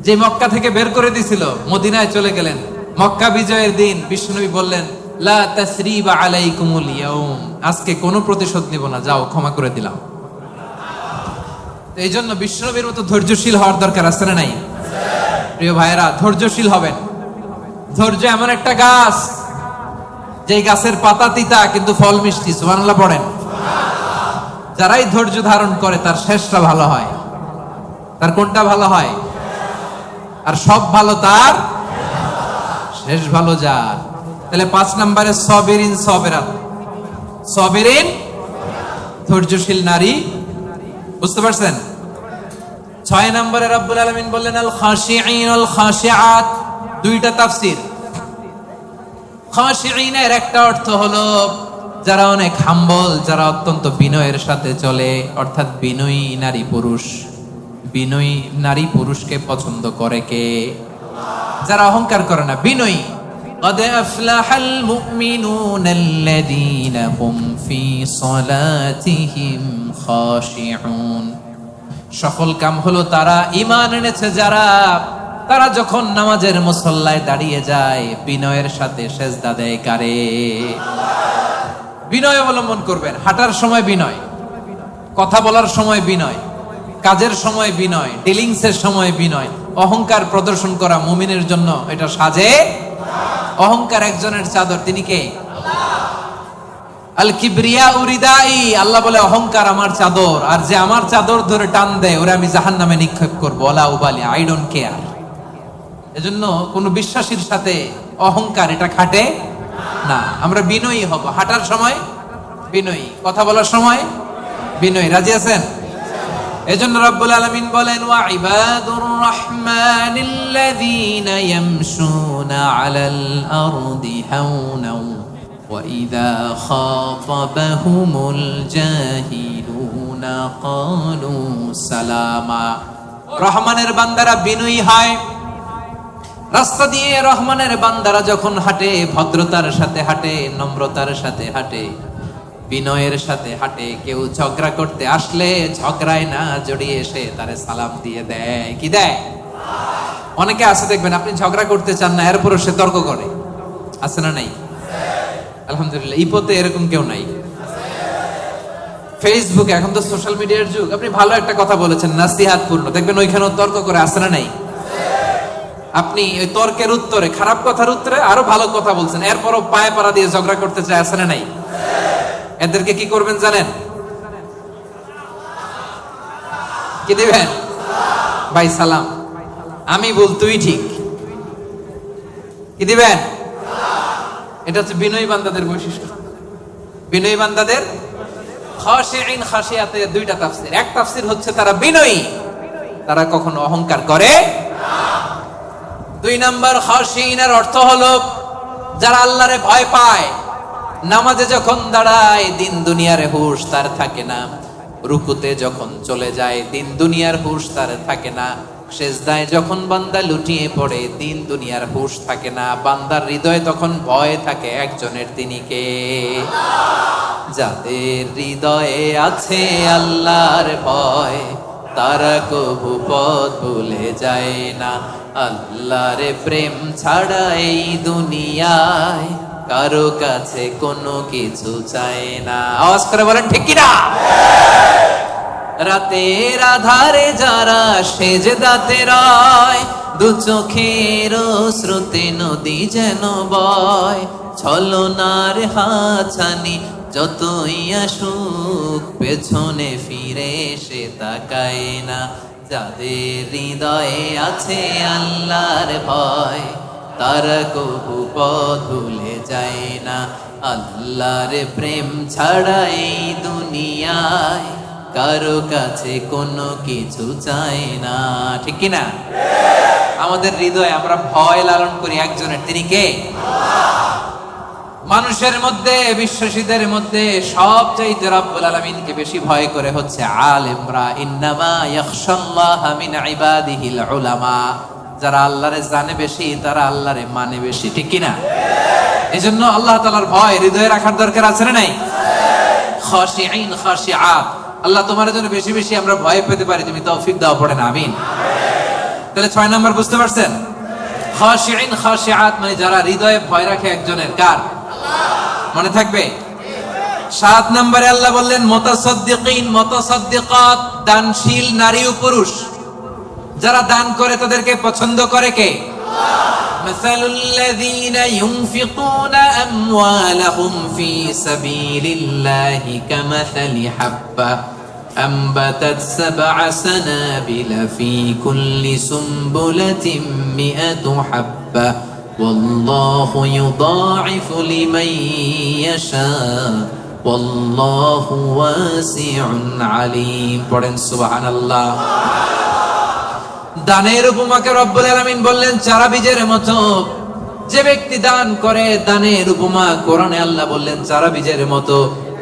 যে মক্কা থেকে বের করে দিছিল, মদিনায় চলে গেলেন। মক্কা বিজয়ের দিন বিষ্ণুনবী বললেন, লা তাসরিবা আলাইকুমুল ইয়াউম, আজকে কোনো প্রতিশোধ নিব না, যাও ক্ষমা করে দিলাম। এই জন্য বিষ্ণুনবীর মতো ধৈর্যশীল হওয়ার দরকার আছে না নাই? প্রিয় ভাইয়েরা, ধৈর্যশীল হবেন। ধৈর্য এমন একটা গাছ, যে গাছের পাতা তিতা কিন্তু ফল মিষ্টি, সুবহানাল্লাহ পড়েন। যারাই ধৈর্য ধারণ করে তার শেষটা ভালো হয়। তার কোনটা ভালো হয়? আর সব ভালো তার শেষ ভালো যার। তাহলে 5 নম্বরে সবিরিন সবেরাত, সবিরিন ধৈর্যশীল নারী, বুঝতে পারছেন? 6 নম্বরে রব্বুল আলামিন বললেন আল খাশিঈন আল খাশিআত। দুইটা তাফসীর। খাশিঈনের একটা অর্থ হলো যারা অনেক হাম্বল, যারা অত্যন্ত বিনয়ের সাথে চলে, অর্থাৎ বিনয়ী নারী পুরুষ। বিনয়ী নারী পুরুষকে পছন্দ করে কে? যারা অহংকার করে না, বিনয়ী। قد أفلح المؤمنون الذين هم في صلاتهم خاشعون। সফল কাম হলো তারা, ঈমান এনেছে যারা, তারা যখন নামাজের মুসল্লায় দাঁড়িয়ে যায় বিনয়ের সাথে সেজদা দেয় কারে? বিনয় অবলম্বন করবেন। হাঁটার সময় বিনয়, কথা বলার সময় বিনয়, কাজের সময় বিনয়, ডিলিংসের সময় বিনয়। অহংকার প্রদর্শন করা মুমিনের জন্য এটা সাজে। অহংকার একজনের চাদর, তিনি কে? আল কিবরিয়া উরিদাই। আল্লাহ বলে অহংকার আমার চাদর, আর যে আমার চাদর ধরে টান দেয় ওরে আমি জাহান্নামে নিক্ষেপ করব। ওয়ালা উবালি, আই ডোন্ট কেয়ার। এজন্য কোন বিশ্বাসীর সাথে অহংকার এটা খাটে না। আমরা বিনয়ী হব। হাঁটার সময় বিনয়ী, কথা বলার সময় বিনয়ী। রাজি আছেন? এজন্য রব্বুল আলামিন বলেন, ওয়া ইবাদুর রাহমানিল্লাযীনা ইয়ামশুনা আলাল আরদি হাওনা ওয়া ইযা খাতাবাহুমুল জাহিলুনা ক্বালু সালামা। রহমানের বান্দারা বিনয়ী হয়। রাস্তা দিয়ে রহমানের বান্দারা যখন হাঁটে, ভদ্রতার সাথে হাঁটে, নম্রতার সাথে হাঁটে, বিনয়ের সাথে হাঁটে। কেউ ঝগড়া করতে আসলে ঝগড়ায় না জড়িয়ে এসে তারে সালাম দিয়ে দেয়। কি দেয়? অনেকে আছে দেখবেন, আপনি ঝগড়া করতে চান না, এরপরও সে তর্ক করে। আছে না নাই? আলহামদুলিল্লাহ, ইপোতে এরকম কেউ নাই। ফেসবুকে, এখন তো সোশ্যাল মিডিয়ার যুগ, আপনি ভালো একটা কথা বলেছেন নাসিহাতপূর্ণ, দেখবেন ওইখানেও তর্ক করে। আছে না নাই? আপনি ওই তর্কের উত্তরে, খারাপ কথার উত্তরে আরো ভালো কথা বলছেন, এরপরও পায়ে পাড়া দিয়ে ঝগড়া করতে চায়। আছে না নাই? এদেরকে কি করবেন জানেন? কি দিবেন? ভাই সালাম, আমি বল তুই ঠিক। কি দিবেন? এটা হচ্ছে বিনয়ী বান্দাদের বৈশিষ্ট্য। বিনয়ী বান্দাদের খাশিঈন খাশিয়াতের দুইটা তাফসীর। এক তাফসীর হচ্ছে তারা বিনয়ী, তারা কখনো অহংকার করে না। দুই নাম্বার, খাশিঈনের অর্থ হলো যারা আল্লাহরে ভয় পায়। নামাজে যখন দাঁড়ায় দিন দুনিয়ার হুঁশ তার থাকে না, রুকুতে যখন চলে যায় দিন দুনিয়ার হুঁশ তার থাকে না, সেজদায় যখন বান্দা লুটিয়ে পড়ে দিন দুনিয়ার হুঁশ থাকে না। বান্দার হৃদয়ে তখন ভয় থাকে একজনের, তিনি কে? যাদের হৃদয়ে আছে আল্লাহর ভয় তারা কবু পথ ভুলে যায় না। আল্লাহর প্রেম ছাড়া এই দুনিয়ায় কারো কাছে কোনো কিছু চায় না। আওয়াজ করে বলেন ঠিক কিনা? রাতের আধারে যারা সেজদাতে রয়, দু চোখের স্রোতে নদী যেন বয়, ছলনার হাতছানি যতই আসুক পেছনে ফিরে সে তাকায় না। যাদের হৃদয়ে আছে আল্লাহর ভয় তারা কবু পথ ভুলে যায় না। আল্লাহর প্রেম ছাড়া এই দুনিয়ায় কারো কাছে কোনো কিছু চাই না। ঠিক কিনা? আমাদের হৃদয়ে আমরা ভয় লালন করি একজনের, তিনি কে? মানুষের মধ্যে, বিশ্বাসীদের মধ্যে সবচাইতে রব্বুল আলামিনকে বেশি ভয় করে হচ্ছে আলেমরা। ইন্নামা ইয়াখশাল্লাহা মিন ইবাদিহিল উলামা। যারা আল্লাহরে জানে বেশি তারা আল্লাহরে মানে বেশি। ঠিক কিনা? এজন্য আল্লাহ তাআলার ভয় হৃদয়ে রাখার দরকার আছে না নাই? খাশিঈন খাশিআত। আল্লাহ তোমার জন্য বেশি বেশি আমরা ভয় পেতে পারি, তুমি তৌফিক দাও, পড়েন আমিন। তাহলে 6 নাম্বার বুঝতে পারছেন? খাশিঈন খাশিআত মানে যারা হৃদয়ে ভয় রাখে একজনের, কার? মনে থাকবে? 7 নম্বরে আল্লাহ বললেন মুতাসাদ্দিকিন মুতাসাদ্দিকাত, দানশীল নারী ও পুরুষ যারা দান করে তাদেরকে পছন্দ করে কে? মাসালুল লাযীনা ইউনফিকুনা আমওয়ালাহুম ফি সাবিলিল্লাহি কামাসালি হাব্বা أنبتت 7 سنابل في كل سنبلة 100 حبة والله يضاعف لمن يشاء والله واسع عليم. পড়েন সুবহানাল্লাহ। দানের উপমাকে রব্বুল আলামিন বললেন চারা বীজের মতো। যে ব্যক্তি দান করে, দানের উপমা কোরআনে আল্লাহ বললেন চারা বীজের মতো।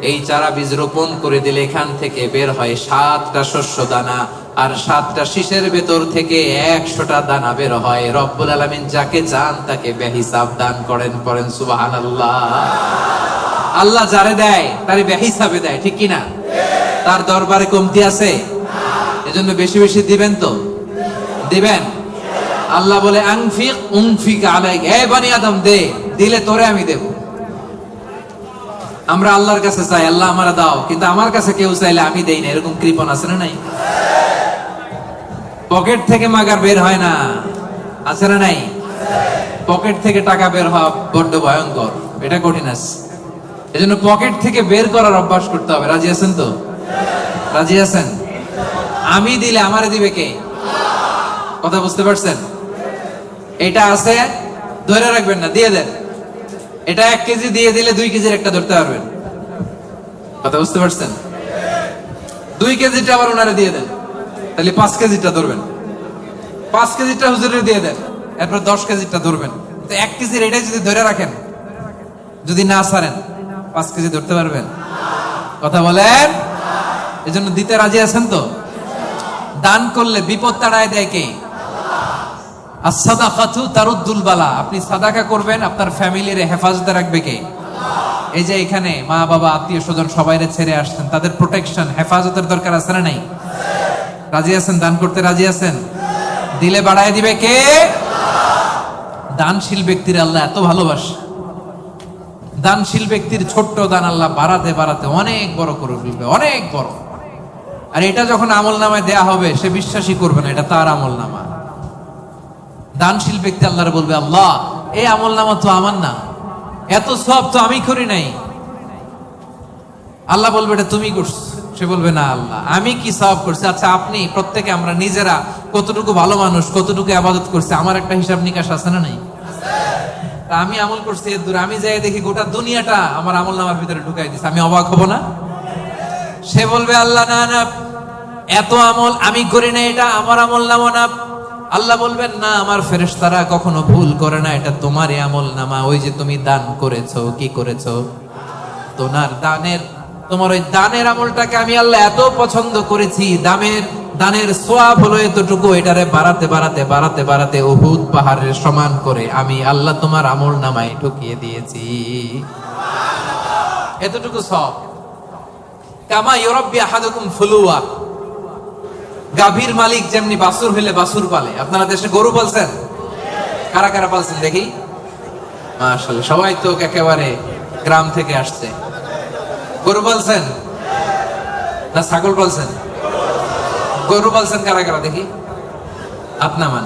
এই চারা বীজ রোপণ করে দিলে এখান থেকে বের হয় 7টা শস্য দানা, আর 7টা শীষের ভেতর থেকে 100টা দানা বের হয়। রব্বুল আলামিন যাকে চান তাকে বেহিসাব দান করেন। পড়েন সুবহানাল্লাহ। আল্লাহ যারে দেয় তারে বেহিসাবে দেয়। ঠিক কিনা? তার দরবারে কমতি আছে? এজন্য বেশি বেশি দিবেন তো দিবেন। আল্লাহ বলে আনফিক উনফিক আলাইক, এ বনি আদম দে, দিলে তোরে আমি দেব। আমরা আল্লাহর কাছে চাই আল্লাহ আমারে দাও, কিন্তু আমার কাছে কেউ চাইলে আমি দেই না, এরকম কৃপণ আছে না নাই? পকেট থেকে মাগার বের হয় না, আছে না নাই? পকেট থেকে টাকা বের হওয়া বড্ড ভয়ঙ্কর, এটা কঠিন আছে। এজন্য পকেট থেকে বের করার অভ্যাস করতে হবে। রাজি আছেন তো? রাজি আছেন? আমি দিলে আমারে দিবে কে? কথা বুঝতে পারছেন? এটা আছে, ধরে রাখবেন না, দিয়ে দেন। এটা 1 কেজি দিয়ে দিলে 2 কেজির একটা ধরতে পারবেন। কথা বুঝতে পারছেন? 2 কেজিটা আবার ওনারে দিয়ে দেন, তাহলে 5 কেজিটা ধরবেন। 5 কেজিটা হুজুরে দিয়ে দেন, এরপর 10 কেজিটা ধরবেন। তো 1 কেজির এটা যদি ধরে রাখেন, যদি না ছাড়েন, 5 কেজি ধরতে পারবেন? কথা বলেন। এজন্য দিতে রাজি আছেন তো? দান করলে বিপদ তাড়ায় দেয় কে? আস-সাদাকাতু তারুদ্দুল বালা। আপনি সাদাকা করবেন, আপনার ফ্যামিলির হেফাজতে রাখবে কে? এই যে এখানে মা বাবা আত্মীয় স্বজন সবাইরে ছেড়ে আসছেন, তাদের প্রোটেকশন হেফাজতের দরকার আছে না নাই? রাজি আছেন? দান করতে রাজি আছেন? দিলে বাড়ায় দিবে কে? দানশীল ব্যক্তির আল্লাহ এত ভালোবাসে, দানশীল ব্যক্তির ছোট্ট দান আল্লাহ বাড়াতে বাড়াতে অনেক বড় করে ফেলবে, অনেক বড়। আর এটা যখন আমল নামায় দেয়া হবে, সে বিশ্বাসই করবে না এটা তার আমল নামা। দানশীল ব্যক্তি আল্লাহর বলবে, আল্লাহ এই আমল নামা তো আমার না, এত সব তো আমি করি নাই। আল্লাহ বলবে এটা তুমি করছো। সে বলবে না আল্লাহ আমি কি সওয়াব করছি? আচ্ছা আপনি প্রত্যেকে আমরা নিজেরা কতটুকু ভালো মানুষ, কতটুকু ইবাদত করছি, আমার একটা হিসাব নিকাশ আছে না নাই? আমি আমল করছি এর দূরে, আমি যাই দেখি গোটা দুনিয়াটা আমার আমল নামার ভিতরে ঢুকাই দিছে, আমি অবাক হব না? সে বলবে আল্লাহ না না, এত আমল আমি করি না, এটা আমার আমল নামা না। আল্লাহ বলবেন না, আমার ফেরেশতারা কখনো ভুল করে না, এটা তোমারই আমল নামা। ওই যে তুমি দান করেছো, কি করেছো? তোমার ওই দানের আমলটাকে আমি আল্লাহ এত পছন্দ করেছি, দানের সওয়াব হলো এতটুকু, এটারে বাড়াতে বাড়াতে বাড়াতে বাড়াতে উহুদ পাহাড়ের সমান করে আমি আল্লাহ তোমার আমল নামায় ঢুকিয়ে দিয়েছি। এতটুকু সওয়াব। কামা ইউরাব্বি আহাদুকুম ফুলুয়া, গাভীর মালিক যেমনি বাছুর হইলে বাছুর পালে। আপনারা দেশে গরু পালছেন? কারা কারা পালছেন দেখি? মাশাআল্লাহ, সবাই তো একেবারে গ্রাম থেকে আসছে। গরু পালছেন না ছাগল পালছেন? গরু পালছেন কারা কারা দেখি? আপনা মান।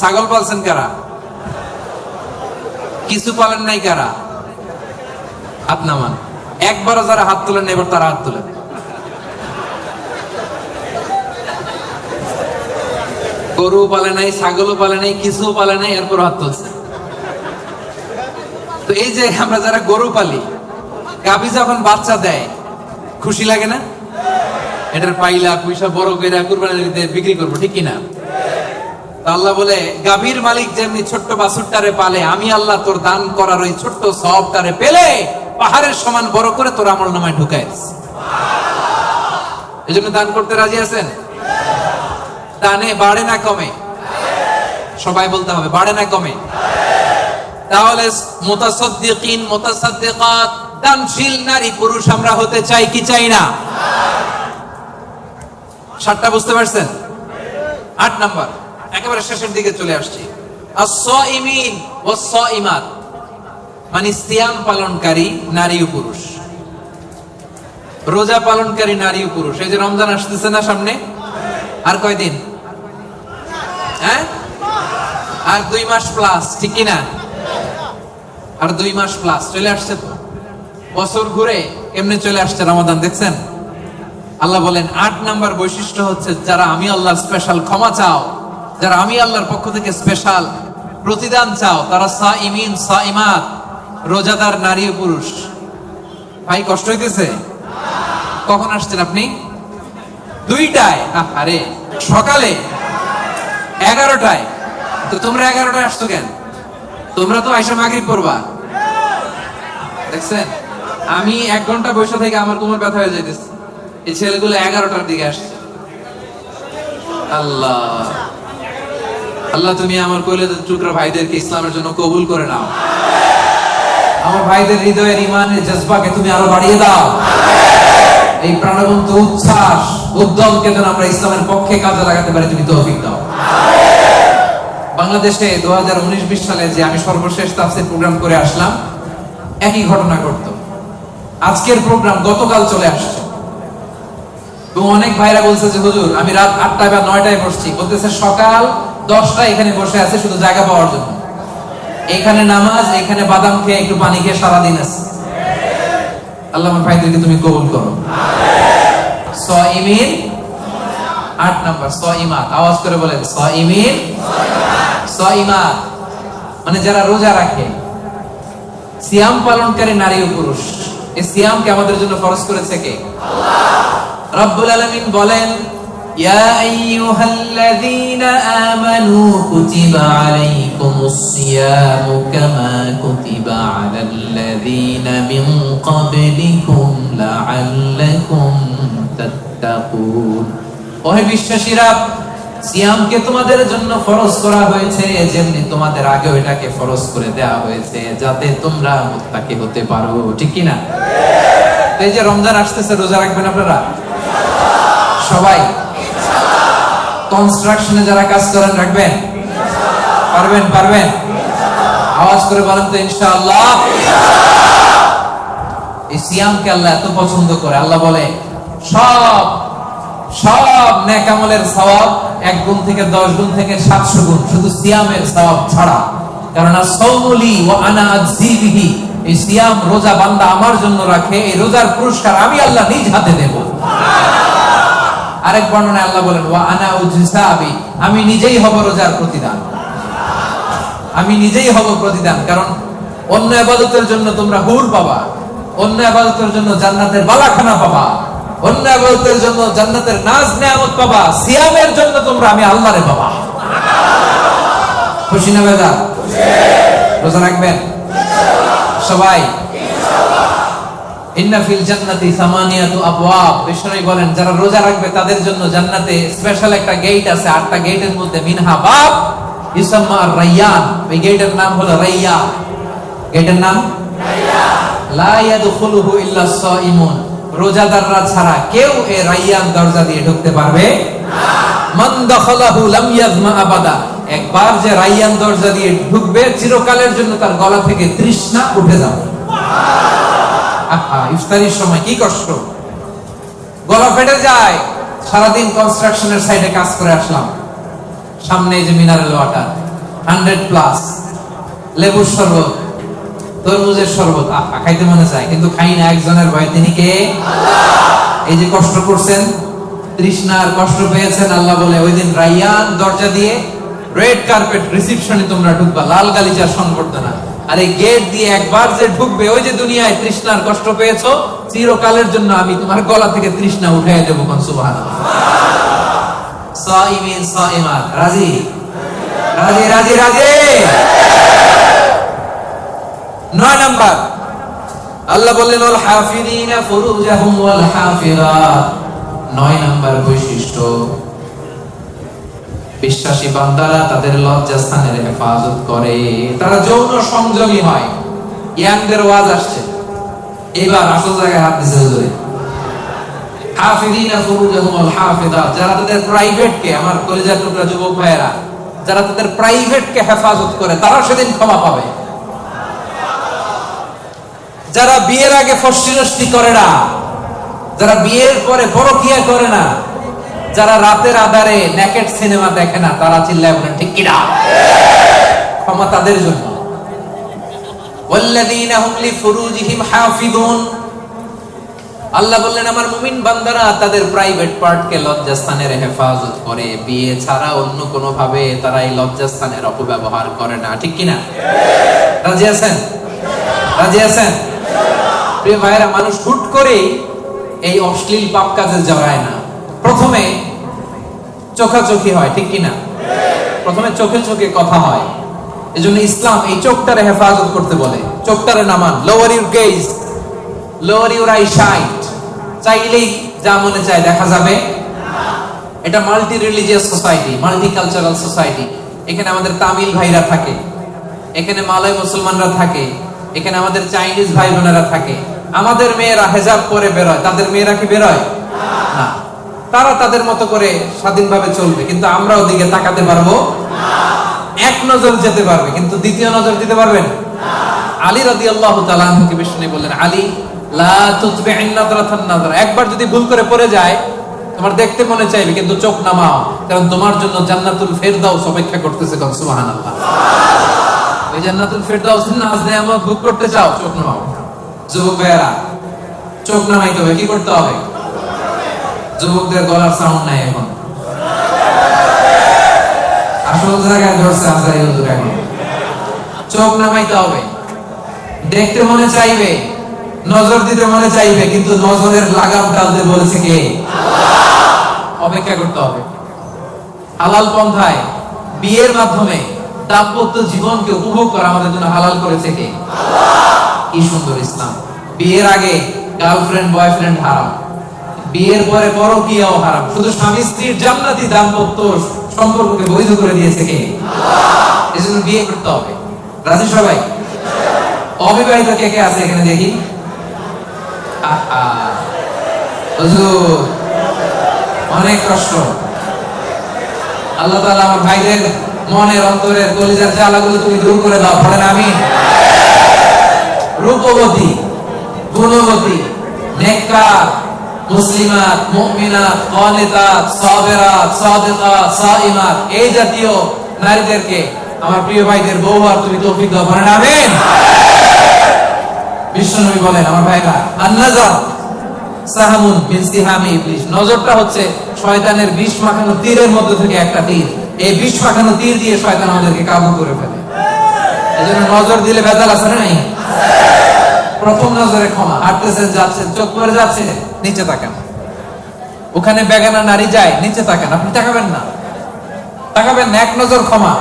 ছাগল পালছেন কারা? কিছু পালেন নাই কারা? আপনা মান। একবারও যারা হাত তুলেন এবার তারা হাত তুলেন। গরু পালে নাই, ছাগলও পালে নাই, কিছু পালে নাই, এরপর হাত তুলছে। তো এই যে আমরা যারা গরু পালি, গাভী যখন বাচ্চা দেয় খুশি লাগে না? এটার পাইলা পয়সা বড় করে কুরবানির ঈদে বিক্রি করবো, ঠিক কিনা? আল্লাহ বলে গাভীর মালিক যেমনি ছোট্ট বাছুরটারে পালে, আমি আল্লাহ তোর দান করার ওই ছোট্ট সওয়াবটারে পেলে পাহাড়ের সমান বড় করে তোর আমল নামায় ঢুকাই দিয়েছি। এজন্য দান করতে রাজি আছেন? দানে বাড়ে না কমে? সবাই বলতে হবে বাড়ে না কমে? তাহলে মুতাসাদ্দিকিন মুতাসাদ্দিকাত, দানশীল নারী পুরুষ আমরা হতে চাই কি চাই না? 7টা বুঝতে পারছেন? 8 নাম্বার, একেবারে শেষের দিকে চলে আসছি। আস-সাইমিন ওয়াস-সাইমাত, মানে সিয়াম পালনকারী নারী ও পুরুষ, রোজা পালনকারী নারী ও পুরুষ। এই যে রমজান আসতেছে না সামনে, আর কয়দিন? হ্যাঁ, আর 2 মাস প্লাস, ঠিক কিনা? আর 2 মাস প্লাস চলে আসছে। তো বছর ঘুরে এমনি চলে আসছে রমাদান, দেখছেন? আল্লাহ বলেন 8 নাম্বার বৈশিষ্ট্য হচ্ছে যারা আমি আল্লাহর স্পেশাল ক্ষমা চাও, যারা আমি আল্লাহর পক্ষ থেকে স্পেশাল প্রতিদান চাও, তারা সাইমিন সাইমাত, রোজাদার নারী ও পুরুষ। ভাই কষ্ট হইতেছে? কখন আসছেন আপনি? 2টায়? আরে সকালে 11টায়। তো তোমরা 11টায় আসছো কেন? তোমরা তো আইসা মাগরিব পড়বা। দেখছেন, আমি 1 ঘন্টা বসে থেকে আমার কোমর ব্যথা হয়ে যাইতেছে। এই ছেলেগুলো 11টার দিকে আসছে। আল্লাহ আল্লাহ, তুমি আমার কলিজার টুকরা ভাইদেরকে ইসলামের জন্য কবুল করে নাও। আমার ভাইদের হৃদয়ের ঈমানের জজবাকে তুমি আরো বাড়িয়ে দাও। এই প্রাণবন্ত উচ্ছ্বাস উদ্যমকে যেন আমরা ইসলামের পক্ষে কাজে লাগাতে পারি, তুমি তৌফিক দাও। বাংলাদেশে 2019-20 সালে যে আমি সর্বশেষ তাফসীর প্রোগ্রাম করে আসলাম, একই ঘটনা ঘটতো। আজকের প্রোগ্রাম গতকাল চলে আসছে। তো অনেক ভাইরা বলছে যে হুজুর আমি রাত 8টায় বা 9টায় বসছি, বলতেছে সকাল 10টায় এখানে বসে আছে শুধু জায়গা পাওয়ার জন্য। এখানে নামাজ, এখানে বাদাম খেয়ে একটু পানি খেয়ে সারাদিন আছে। আল্লাহ আমার ভাইদেরকে তুমি কবুল করো। সাইমিন 8 নাম্বার, সাইমাত। আওয়াজ করে বলেন সাইমিন সাইমাত, মানে যারা রোজা রাখে, সিয়াম পালনকারী নারী ও পুরুষ। এই সিয়ামকে আমাদের জন্য ফরজ করেছে কে? আল্লাহ রাব্বুল আলামিন বলেন, ইয়া আইয়ুহাল্লাযীনা আমানু কুতিবা আলাইকুমুস সিয়ামু কামা কুতিবা আলাল্লাযীনা মিন ক্বাবলিকুম লাআল্লাকুম তাত্তাকুন। ওহে বিশ্বাসীরা, সিয়ামকে তোমাদের জন্য ফরজ করা হয়েছে, যেমনি তোমাদের আগেও এটাকে ফরজ করে দেয়া হয়েছে, যাতে তোমরা মুত্তাকি হতে পারো, ঠিক কি না? এই যে রমজান আসতেছে, রোজা রাখবেন আপনারা সবাই? কনস্ট্রাকশনে যারা কাজ করেন রাখবেন? পারবেন? পারবেন? আওয়াজ করে বলেন তো ইনশাআল্লাহ। এই সিয়ামকে আল্লাহ এত পছন্দ করে, আল্লাহ বলে সব নেক আমলের সওয়াব 1 গুণ থেকে 10 গুণ থেকে 700 গুণ, শুধু সিয়ামের সওয়াব ছাড়া। কারণ আস-সাওমুলি ওয়া আনা আজজি বিহি, এই সিয়াম রোজা বান্দা আমার জন্য রাখে, এই রোজার পুরস্কার আমি আল্লাহ নিজ হাতে দেব। আরেক বর্ণনায় আল্লাহ বলেন ওয়া আনা উজসাবি, আমি নিজেই হব রোজার প্রতিদান, আমি নিজেই হব প্রতিদান। কারণ অন্য ইবাদতের জন্য তোমরা হুর পাবা, অন্য ইবাদতের জন্য জান্নাতের বালাখানা পাবা, অন্য ইবাদতের জন্য জান্নাতের নাজ নেয়ামত পাবা, সিয়ামের জন্য তোমরা আমি আল্লাহরে পাবা। খুশি না বেজার? রোজা রাখবেন সবাই? ইন্না ফিল জান্নাতি সামানিয়াতু আবওয়াব, বিশ্বনবী বলেন যারা রোজা রাখবে তাদের জন্য জান্নাতে স্পেশাল একটা গেট আছে, 8টা গেটের মধ্যে মিনহা বাব ইউসাম্মা আর-রায়্যান, এই গেটের নাম হলো রায়্যান। গেটের নাম রায়্যান। লা ইয়াদখুলুহু ইল্লা সাইমুন, রোজাদাররা ছাড়া কেউ এই রায়্যান দরজা দিয়ে ঢুকতে পারবে না। মান দাখালাহু লাম ইয়াযমা আবাদা, একবার যে রায়্যান দরজা দিয়ে ঢুকবে চিরকালের জন্য তার গলা থেকে তৃষ্ণা উঠে যাবে। ইফতারির সময় কি কষ্ট, গলা ফেটে যায়। সারাদিন কনস্ট্রাকশনের সাইডে কাজ করে আসলাম, সামনে যে মিনারেল ওয়াটার 100+, লেবুর শরবত, তরমুজের শরবত, খাইতে মনে চায় কিন্তু খাই না, একজনের ভয়, তিনি কে? আল্লাহ। এই যে কষ্ট করছেন, তৃষ্ণার কষ্ট পেয়েছেন, আল্লাহ বলে ওই দিন রায়্যান দরজা দিয়ে রেড কার্পেট রিসেপশনে তোমরা ঢুকবা, লাল গালিচার সংবর্ধনা। আর এই গেট দিয়ে একবার যে ঢুকবে, ওই যে দুনিয়ায় তৃষ্ণার কষ্ট পেয়েছো, চিরকালের জন্য আমি তোমার গলা থেকে তৃষ্ণা উঠাই দেবো। সুবহানাল্লাহ। সাইমিন সাইমাত, রাজি রাজি রাজি রাজি। 9 নাম্বার আল্লাহ বললেন ওয়াল হাফিযিনা ফুরুজাহুম ওয়াল হাফিযাত, 9 নাম্বার বৈশিষ্ট্য, বিশ্বাসী বান্দারা তাদের লজ্জাস্থানের হেফাজত করে, তারা যৌন সংযমী হয়। ইয়াংদের ওয়াজ আসছে, এবার আসল জায়গায় হাত দিতে হবে। হাফিযিনা ফুরুজাহুম ওয়াল হাফিযাত, যারা তাদের প্রাইভেটকে, আমার কলিজার টুকরা যুবক ভাইয়েরা, যারা তাদের প্রাইভেটকে হেফাজত করে, তারা সেদিন ক্ষমা পাবে। যারা বিয়ের আগে ফষ্টি নষ্টি করে না, যারা বিয়ের পরে পরকিয়া করে না, যারা রাতের আধারে নেকেড সিনেমা দেখে না, তারা চিল্লায় বলেন ঠিক কি না? ক্ষমা তাদের জন্য। ওয়াল্লাযীনা হুম লিফুরুজিহিম হাফিযুন, আল্লাহ বললেন আমার মুমিন বান্দারা তাদের প্রাইভেট পার্টকে লজ্জাস্থানের হেফাজত করে, বিয়ে ছাড়া অন্য কোনো ভাবে তারা এই লজ্জাস্থানের অপব্যবহার করে না, ঠিক কি না? রাজি আছেন? রাজি আছেন? প্রিয় ভাইরা, মানুষ হুট করে এই অশ্লীল পাপ কাজে জড়ায় না। প্রথমে চোখাচোখি হয়, ঠিক কি না? প্রথমে চোখে চোখে কথা হয়। এজন্য ইসলাম এই চোখটারে হেফাজত করতে বলে। চোখটারে নামান, lower your gaze, lower your eye sight. চাইলেই যা মনে চায় দেখা যাবে না। এটা multi religious society, multi cultural society. এখানে আমাদের তামিল ভাইরা থাকে, এখানে মালয় মুসলমানরা থাকে, এখানে আমাদের চাইনিজ ভাই বোনেরা থাকে। আমাদের মেয়েরা হেজাব পরে বেরোয়, তাদের মেয়েরা কি বেরোয় না? তারা তাদের মতো করে স্বাধীনভাবে চলবে, কিন্তু আমরা ওদিকে তাকাতে পারবো না। এক নজর যেতে পারবে, কিন্তু দ্বিতীয় নজর দিতে পারবেন না। আলী রাদিয়াল্লাহু তাআলা আনহুকে বিষ্ণু বললেন, আলী লা তুতবি'ন নাযরাতান নাযরা, একবার যদি ভুল করে পড়ে যায়, তোমার দেখতে মনে চাইবে কিন্তু চোখ নামাও, কারণ তোমার জন্য জান্নাতুল ফেরদাউস অপেক্ষা করতেছে। সুবহানাল্লাহ। ওই জান্নাতুল ফেরদাউসের নাজ নেয়ামত ভোগ করতে চাও, চোখ নামাও। যুবক ভাইয়েরা, চোখ নামাইতে হবে, কি করতে হবে? যুবকদের গলার সাউন্ড নাই এখন, আসল জায়গায় ধরছে আজারি হুজুর। এখন চোখ নামাইতে হবে। দেখতে মনে চাইবে, নজর দিতে মনে চাইবে, কিন্তু নজরের লাগাম টানতে বলেছে কে? আল্লাহ। অপেক্ষা করতে হবে। হালাল পন্থায় বিয়ের মাধ্যমে দাম্পত্য জীবনকে উপভোগ করা আমাদের জন্য হালাল করেছে কে? আল্লাহ। কি সুন্দর ইসলাম। বিয়ের আগে গার্লফ্রেন্ড বয়ফ্রেন্ড হারাম, বিয়ের পরে পরকীয়াও হারাম। শুধু স্বামী স্ত্রীর জান্নাতি দাম্পত্য সম্পর্ককে বৈধ করে দিয়েছে কে? আল্লাহ। এজন্য বিয়ে করতে হবে। রাজি সবাই? অবিবাহিত কে কে আছে এখানে দেখি? হুজুর অনেক কষ্ট। আল্লাহ তাআলা আমার ভাইদের মনের অন্তরের কলিজার জ্বালাগুলো তুমি দূর করে দাও, বলেন আমিন। রূপবতী, গুণবতী, নেককার, মুসলিমাত, মুমিনাত, কানিতাত, সাবিরাত, সাদিকাত, সাইমাত, এই জাতীয় নারীদেরকে আমার প্রিয় ভাইদের বউ হওয়ার তুমি তৌফিক দাও, বলেন আমিন। বিশ্বনবী বলেন আমার ভাইরা, আন-নাজর সাহামুন মিন সিহামি ইবলিস, নজরটা হচ্ছে শয়তানের বিষ মাখানো তীরের মধ্যে থেকে একটা তীর। এই বিষ মাখানো তীর দিয়ে শয়তান আমাদেরকে কাবু করে ফেলে। এজন্য নজর দিলে ভেজাল আছে না নাই? প্রথম নজরে ক্ষমা। হাঁটতেছেন, যাচ্ছেন, চোখ পড়ে যাচ্ছে, নিচে তাকান। ওখানে বেগানা নারী যায়, নিচে তাকান, আপনি তাকাবেন না, তাকাবেন না। এক নজর ক্ষমা।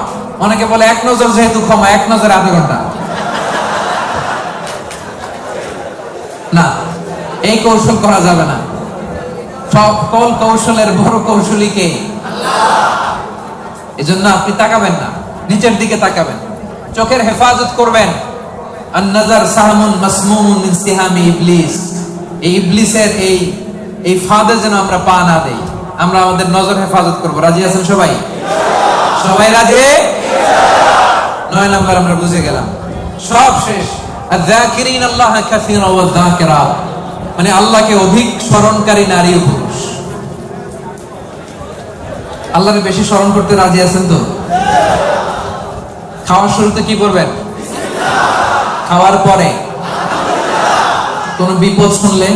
অনেকে বলে এক নজর যেহেতু ক্ষমা, এক নজর আধা ঘন্টা। না, এই কৌশল করা যাবে না। সকল কৌশলের বড় কৌশলী কে? আল্লাহ। এজন্য আপনি তাকাবেন না, নিচের দিকে তাকাবেন, চোখের হেফাজত করবেন। আন-নাজার সাহামুন মাসমুমুন মিন সিহামি ইবলিস, এই ইবলিসের এই ফাঁদে যেন আমরা পা না দেই। আমরা আমাদের নজর হেফাজত করব। রাজি আছেন সবাই? সবাই রাজি? 9 নাম্বার আমরা বুঝে গেলাম। সব শেষ। আয-যাকিরিন আল্লাহ কাসীরা ওয়া যাকিরাত, মানে আল্লাহকে অধিক স্মরণকারী নারী ও পুরুষ। আল্লাহকে বেশি স্মরণ করতে রাজি আছেন তো? খাওয়ার শুরুতে কি করবেন? খাওয়ার পরে কোন বিপদ শুনলে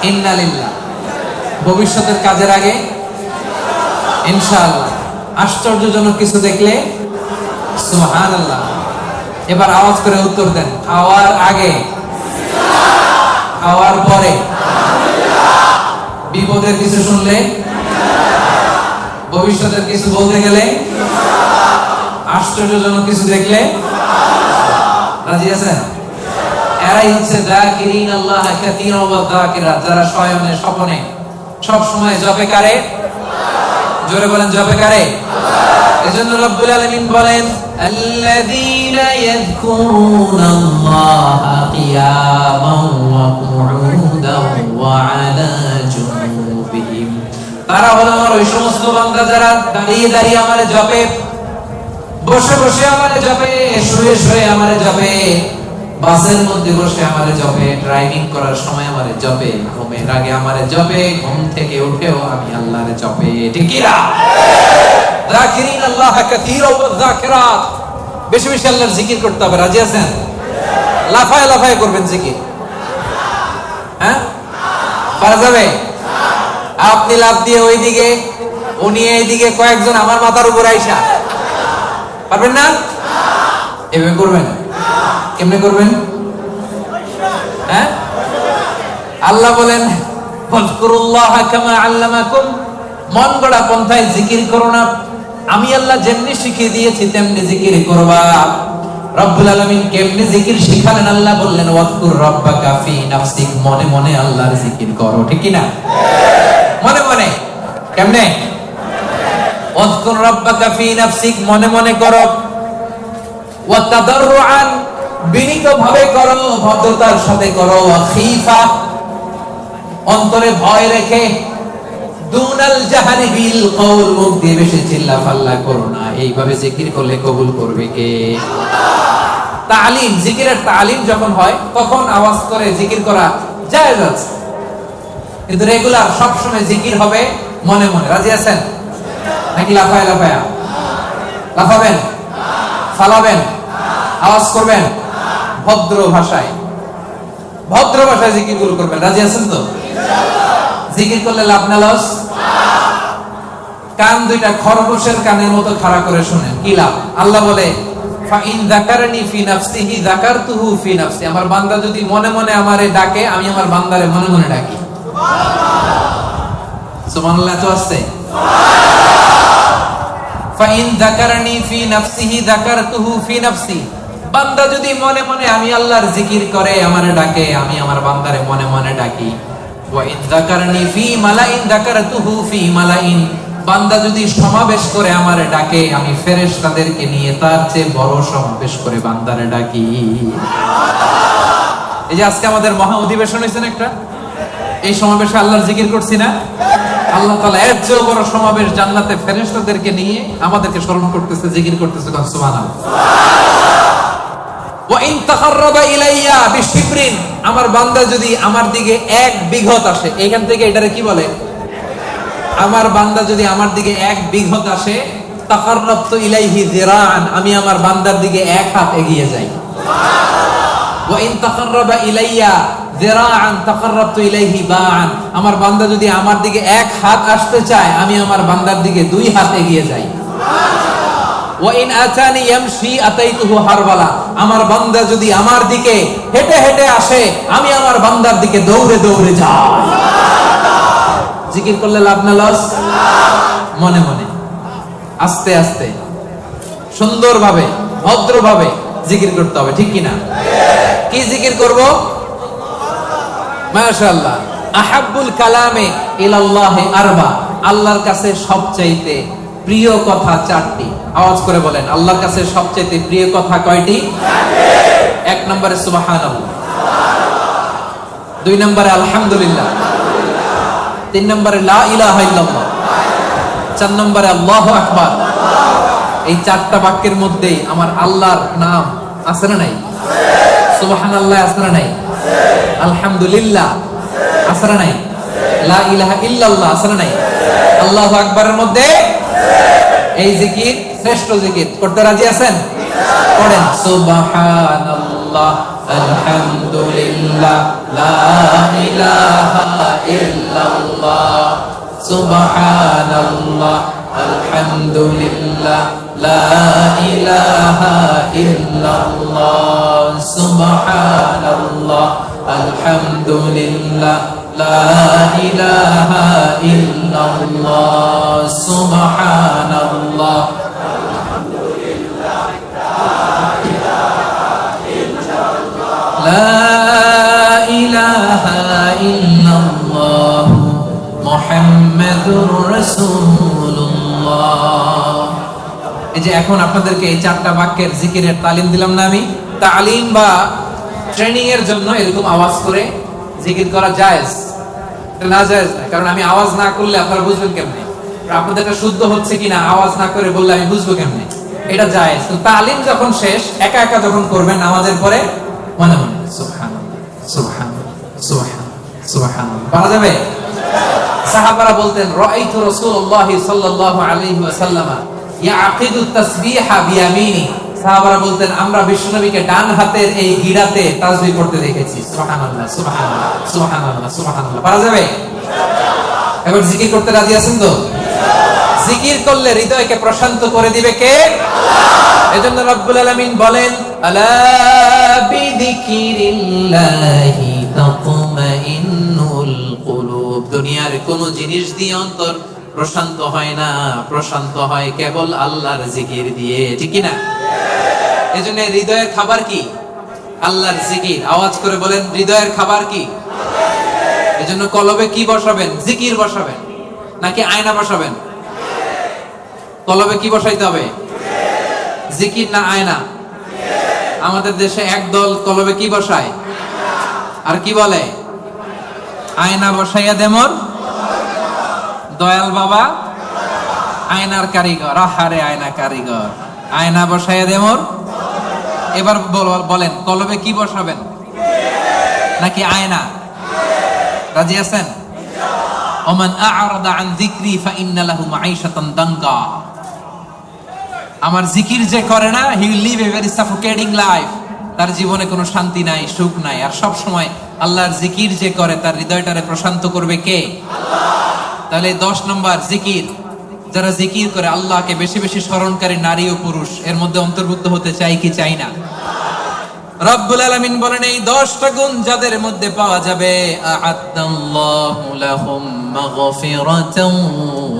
ইন্না লিল্লাহ, ভবিষ্যতের কাজের আগে ইনশাআল্লাহ, আশ্চর্যজনক কিছু দেখলে সুবহানাল্লাহ। এবার আওয়াজ করে উত্তর দেন। খাওয়ার আগে, খাওয়ার পরে, বিপদের কিছু শুনলে, ভবিষ্যতের কিছু বলতে গেলে, আশ্চর্যজনক কিছু দেখলে, রাজি আছেন? এরাই হচ্ছে যাকিরিন আল্লাহ কাসীরা ওয়া যাকিরাত, যারা শয়নে স্বপনে সব সময় জপে কারে? জোরে বলেন, জপে কারে? এজন্য রব্বুল আলামিন বলেন, আল্লাযীনা ইয়াযকুরুনাল্লাহা কিয়ামান ওয়া কুউদান ওয়া আলা জুনুবিহিম, তারা হলো আমার ওই সমস্ত বান্দা যারা দাঁড়িয়ে দাঁড়িয়ে আমারে জপে, বসে বসে আমারে জপে, শুয়ে শুয়ে আমারে জপে, বাসের মধ্যে বসে আমারে জপে, ড্রাইভিং করার সময় আমারে জপে, ঘুমের আগে আমারে জপে, ঘুম থেকে উঠেও আমি আল্লাহরে জপে। ঠিক কি না? যাকিরিন আল্লাহ কাসীরা ওয়া যাকিরাত, বেশি বেশি আল্লাহর জিকির করতে হবে। রাজি আছেন? লাফায় লাফায় করবেন জিকির। হ্যাঁ, পারা যাবে? আপনি লাফ দিয়ে ওইদিকে, উনি এইদিকে, কয়েকজন আমার মাথার উপর আইসা, পারবেন না? এভাবে করবেন? কেমনে করবেন? হ্যাঁ, আল্লাহ বলেন ফাযকুরুল্লাহ কামা আল্লামাকুম, মন গড়া পন্থায় জিকির করো না, আমি আল্লাহ যেমনি শিখিয়ে দিয়েছি তেমনি জিকির করবা। রব্বুল আলামিন কেমনে জিকির শিখালেন? আল্লাহ বললেন ওয়াজকুর রাব্বাকা ফি নাফসিক, মনে মনে আল্লাহর জিকির করো। ঠিক কি না? মনে মনে। কেমনে? ওয়াজকুর রাব্বাকা ফি নাফসিক, মনে মনে করো। ওয়া তাদাররুআন, বিনীতভাবে করো, ভদ্রতার সাথে করো। ওয়া খীফা, অন্তরে ভয় রেখে। দুনাল জাহারি বিল কওল, মুখ দিয়ে বেশি চিল্লাফাল্লা করো না। এইভাবে জিকির করলে কবুল করবে কে? আল্লাহ। তালিম, জিকিরের তালিম যখন হয় তখন আওয়াজ করে জিকির করা জায়েজ আছে, কিন্তু রেগুলার সব সময় জিকির হবে মনে মনে। রাজি আছেন নাকি লাফায় লাফায়া? লাফাবেন, ফালাবেন, আওয়াজ করবেন, ভদ্র ভাষায়, ভদ্র ভাষায় জিকিরগুলো করবেন। রাজি আছেন তো? জিকির করলে লাভ না লস? কান দুইটা খরগোশের কানের মতো খাড়া করে শুনেন, কি লাভ? আল্লাহ বলে ফাইন যাকারনি ফি নাফসিহি যাকারতুহু ফি নাফসি, আমার বান্দা যদি মনে মনে আমারে ডাকে, আমি আমার বান্দারে মনে মনে ডাকি। সুবহানাল্লাহ। সুবহানাল্লাহ তো আছে। সুবহানাল্লাহ। ফাইন যাকারনি ফি নাফসিহি যাকারতুহু ফি নাফসি, বান্দা যদি মনে মনে আমি আল্লাহর জিকির করে আমারে ডাকে, আমি আমার বান্দারে মনে মনে ডাকি। ওয়া ইন যাকারনি ফি মালাইন যাকারতুহু ফি মালাইন, বান্দা যদি সমাবেশ করে আমারে ডাকে, আমি ফেরেশতাদেরকে নিয়ে তার চেয়ে বড় সমাবেশ করে বান্দারে ডাকি। এই যে আজকে আমাদের মহা অধিবেশন হয়েছে না একটা, এই সমাবেশে আল্লাহর জিকির করছি না? আল্লাহ তাআলা এর চেয়ে বড় সমাবেশ জান্নাতে ফেরেশতাদেরকে নিয়ে আমাদেরকে স্মরণ করতেছে, জিকির করতেছে। সুবহানাল্লাহ। ওয়া ইন তাকাররাবা ইলাইয়া বিশিবরিন, আমার বান্দা যদি আমার দিকে 1 বিঘত আসে, এখান থেকে এটারে কি বলে? আমার বান্দা যদি আমার দিকে 1 বিঘত আসে, তাকাররাবতু ইলাইহি যিরাআন, আমি আমার বান্দার দিকে 1 হাত এগিয়ে যাই। ওয়া ইন তাকাররাবা ইলাইয়া যিরাআন তাকাররাবতু ইলাইহি বাআন, আমার বান্দা যদি আমার দিকে 1 হাত আসতে চায়, আমি আমার বান্দার দিকে 2 হাত এগিয়ে যাই। ওয়া ইন আতানি ইয়ামশি আতাইতুহু হারওয়ালা, আমার বান্দা যদি আমার দিকে হেঁটে হেঁটে আসে, আমি আমার বান্দার দিকে দৌড়ে দৌড়ে যাই। জিকির করলে লাভ না লস? মনে মনে, আস্তে আস্তে, সুন্দরভাবে, ভদ্রভাবে জিকির করতে হবে, ঠিক কিনা? কি জিকির করব? মাশাআল্লাহ। আহাব্বুল কালামে ইলাল্লাহি আরবা, আল্লাহর কাছে সবচাইতে প্রিয় কথা 4টি। আওয়াজ করে বলেন, আল্লাহর কাছে সবচাইতে প্রিয় কথা কয়টি? 1 নম্বরে সুবহানাল্লাহ, 2 নম্বরে আলহামদুলিল্লাহ, 3 নম্বরে লা ইলাহা ইল্লাল্লাহ, 4 নম্বরে আল্লাহু আকবার। এই 4টা বাক্যের মধ্যেই আমার আল্লাহর নাম আছে না নাই? সুবহানাল্লাহ আছে না নাই? আলহামদুলিল্লাহ আছে না নাই? লা ইলাহা ইল্লাল্লাহ আছে না নাই? আল্লাহু আকবারের মধ্যে এই জিকির শ্রেষ্ঠ জিকির। করতে রাজি আছেন? পড়েন, সুবহানাল্লাহ আলহামদুলিল্লাহ লা ইলাহা ইল্লাল্লাহ, সুবহানাল্লাহ আলহামদুলিল্লাহ লা ইলাহা ইল্লাল্লাহ, সুবহানাল্লাহ আলহামদুলিল্লাহ লা ইলাহা ইল্লাল্লাহ, সুবহানাল্লাহ আলহামদুলিল্লাহ লা ইলাহা ইল্লাল্লাহ মুহাম্মাদুর রাসূলুল্লাহ। এই যে এখন আপনাদেরকে এই 4টা বাক্যের জিকিরের তালিম দিলাম না আমি? তালিম বা ট্রেনিং এর জন্য এরকম আওয়াজ করে জিকির করা জায়েজ, না জায়েজ না? কারণ আমি আওয়াজ না করলে আপনারা বুঝবেন কেমনে? আপনাদের এটা শুদ্ধ হচ্ছে কিনা আওয়াজ না করে বললে আমি বুঝবো কেমনে? এটা জায়েজ। তো তালিম যখন শেষ, একা একা যখন করবেন নামাজের পরে, মনে মনে সুবহানাল্লাহ সুবহানাল্লাহ সুবহানাল্লাহ সুবহানাল্লাহ পারা যাবে? সাহাবারা বলতেন, রাআইতু রাসূলুল্লাহ সাল্লাল্লাহু আলাইহি ওয়াসাল্লাম ইয়াকিদু তাসবিহা বিয়ামিনি, সাহাবারা বলতেন আমরা বিশ্বনবীকে ডান হাতের এই গিরাতে তাসবিহ করতে দেখেছি। সুবহানাল্লাহ সুবহানাল্লাহ সুবহানাল্লাহ সুবহানাল্লাহ পারা যাবে? এবার জিকির করতে রাজি আছেন তো? জিকির করলে হৃদয়কে প্রশান্ত করে দিবে কে? আল্লাহ। এজন্য রব্বুল আলামিন বলেন, আলা বিযিকিরিল্লাহি তাতমাইন্নুল কুলুব, দুনিয়ার কোন জিনিস দিয়ে অন্তর প্রশান্ত হয় না, প্রশান্ত হয় কেবল আল্লাহর জিকির দিয়ে, ঠিক কি না? এজন্য হৃদয়ের খাবার কি? আল্লাহর জিকির। আওয়াজ করে বলেন, হৃদয়ের খাবার কি? এজন্য কলবে কি বসাবেন? জিকির বসাবেন নাকি আয়না বসাবেন? কলবে কি বসাইতে হবে? জিকির না আয়না? আমাদের দেশে একদল কলবে কি বসায় আর কি বলে? আয়না বসাইয়া দেমর দয়াল বাবা আয়নার কারিগর। আহারে আয়না কারিগর, আয়না বসাইয়া দেমর। এবার বলেন, কলবে কি বসাবেন নাকি আয়না? রাজি আছেন? ওমান আ'রাদা আন যিকরি ফাইন্না লাহু মাঈশাতান দানকা, আমার জিকির যে করে না, he will live a very suffocating life, তার জীবনে কোনো শান্তি নাই, সুখ নাই। আর সব সময় আল্লাহর জিকির যে করে তার হৃদয়টারে প্রশান্ত করবে কে? আল্লাহ। তাহলে 10 নম্বর জিকির, যারা জিকির করে আল্লাহকে বেশি বেশি স্মরণকারী নারী ও পুরুষ এর মধ্যে অন্তর্ভুক্ত হতে চাই কি চাই না? রব্বুল আলামিন বলেন, এই 10টা গুণ যাদের মধ্যে পাওয়া যাবে, আ'আদাল্লাহু লাহুম মাগফিরাতান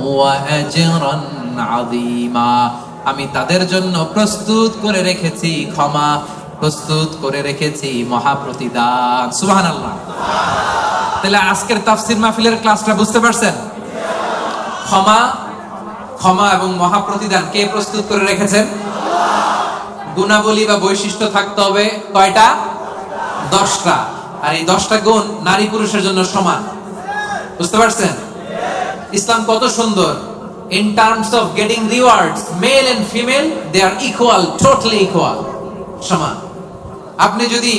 ওয়া আজরান আযীমা, আমি তাদের জন্য প্রস্তুত করে রেখেছি ক্ষমা, প্রস্তুত করে রেখেছি মহাপ্রতিদান। সুবহানাল্লাহ। তাহলে আজকের তাফসীর মাহফিলের ক্লাসটা বুঝতে পারছেন? ক্ষমা, ক্ষমা এবং মহাপ্রতিদান কে প্রস্তুত করে রেখেছেন? গুণাবলী বা বৈশিষ্ট্য থাকতে হবে কয়টা? 10টা। আর এই 10টা গুণ নারী পুরুষের জন্য সমান। বুঝতে পারছেন ইসলাম কত সুন্দর? In terms of getting rewards, male and female, they are equal, totally equal, সমান। আপনি যদি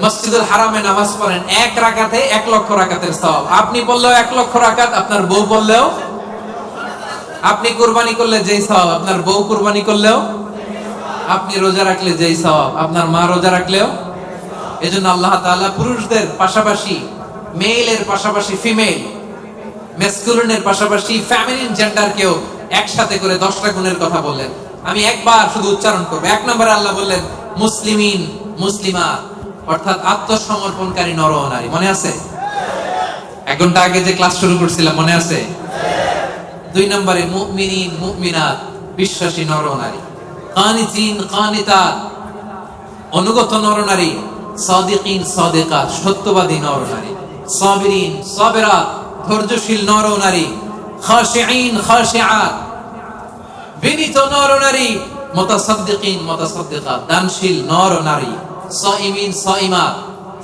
মসজিদুল হারামে নামাজ পড়েন 1 রাকাতে 1 লক্ষ রাকাতের সওয়াব, আপনি পড়লেও 1 লক্ষ রাকাত, আপনার বউ পড়লেও, আপনি কুরবানি করলে যেই সওয়াব, আপনার বউ কুরবানি করলেও, আপনি রোজা রাখলে যেই সওয়াব, আপনার মা রোজা রাখলেও। এজন্য আল্লাহ তাআলা পুরুষদের পাশাপাশি মেলের পাশাপাশি ফিমেল, ম্যাসকুলিনের পাশাপাশি ফেমিনিন জেন্ডারকেও একসাথে করে 10টা গুণের কথা বললেন। আমি একবার শুধু উচ্চারণ করব। 1 নম্বরে আল্লাহ বললেন মুসলিমিন, মুসলিমাত, অর্থাৎ আত্মসমর্পণকারী নর ও নারী। মনে আছে? 1 ঘন্টা আগে যে ক্লাস শুরু করছিলাম মনে আছে? 2 নম্বরে মুমিনিন, মুমিনাত, বিশ্বাসী নর ও নারী। কানিতিন, কানিতাত, অনুগত নর নারী। সাদিকিন, সাদিকাত, সত্যবাদী নর নারী। সাবিরিন, সাবিরাত, ধৈর্যশীল নর নারী। খাশিঈন, খাশিআত, বিনীত নর নারী। মুতাসাদ্দিকিন, মুতাসাদ্দিকাত, দানশীল নর নারী। সাইমিন, সাইমাত,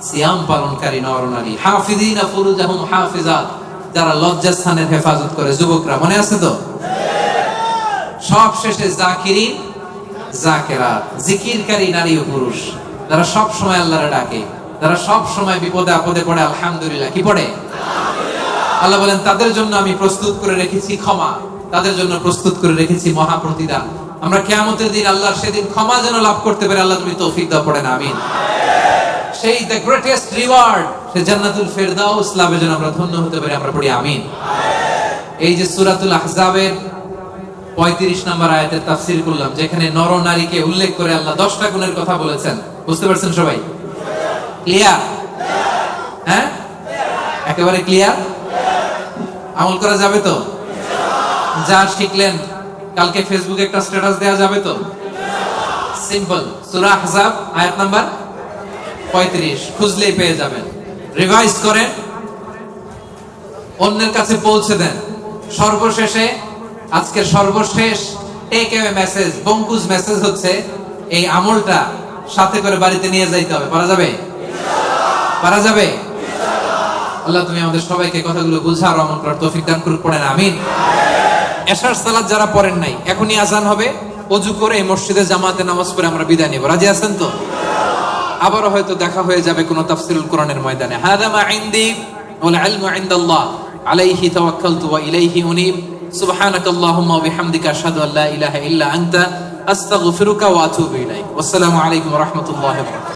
সিয়াম পালনকারী নর নারী। হাফিজিনা ফুরুজাহুম হাফিজাত, যারা লজ্জাস্থানের হেফাজত করে। যুবকরা মনে আছে তো? সব শেষে জাকিরিন, জাকিরাত, জিকিরকারী নারী ও পুরুষ, যারা সব সময় আল্লাহরে ডাকে, যারা সব সময় বিপদে আপদে পড়ে আলহামদুলিল্লাহ কি পড়ে? আল্লাহ বলেন তাদের জন্য আমি প্রস্তুত করে রেখেছি ক্ষমা, তাদের জন্য প্রস্তুত করে রেখেছি মহাপ্রতিদান। আমরা কিয়ামতের দিন আল্লাহর সেদিন ক্ষমা যেন লাভ করতে পারি, আল্লাহ তুমি তৌফিক দাও, পড়েন আমিন। সেই দ্য গ্রেটেস্ট রিওয়ার্ড, সে জান্নাতুল ফেরদাউস লাভের জন্য আমরা ধন্য হতে পারি, আমরা পড়ি আমিন। এই যে সূরাতুল আহজাবের 35 নম্বর আয়াতের তাফসীর করলাম, যেখানে নর নারীকে উল্লেখ করে আল্লাহ 10টা গুণের কথা বলেছেন। বুঝতে পারছেন সবাই? ক্লিয়ার? হ্যাঁ, একেবারে ক্লিয়ার। আমল করা যাবে তো? যা শিখলেন কালকে ফেসবুকে একটা স্ট্যাটাস দেওয়া যাবে তো? সিম্পল। সূরা আহজাব আয়াত নাম্বার 35 খুঁজলেই পেয়ে যাবেন। রিভাইজ করেন, অন্যের কাছে পৌঁছে দেন। সর্বশেষে আজকের সর্বশেষ টেক অ্যাওয়ে মেসেজ, বঙ্কুজ মেসেজ হচ্ছে এই আমলটা সাথে করে বাড়িতে নিয়ে যাইতে হবে। পারা যাবে? পারা যাবে? আল্লাহ তুমি আমাদের সবাইকে কথাগুলো বুঝার আমল করার তৌফিক দান করুন, পড়েন আমিন। এশার সালাত যারা পড়েন নাই, এখনই আজান হবে, ওযু করে এই মসজিদে জামাতে নামাজ পড়ে আমরা বিদায় নেব। রাজি আছেন তো? আবারও হয়তো দেখা হয়ে যাবে কোন তাফসীরুল কোরআনের ময়দানে। হাযা মা ইনদি ওয়াল ইলমু ইনদাল্লাহ আলাইহি তাওয়াক্কালতু ওয়া ইলাইহি উনীব। সুবহানাকাল্লাহুম্মা ওয়া বিহামদিকা আশহাদু আল্লা ইলাহা ইল্লা আনতা আস্তাগফিরুকা ওয়া আতুবু ইলাইক। ওয়াসসালামু আলাইকুম ওয়া রাহমাতুল্লাহি ওয়া বারাকাতুহু।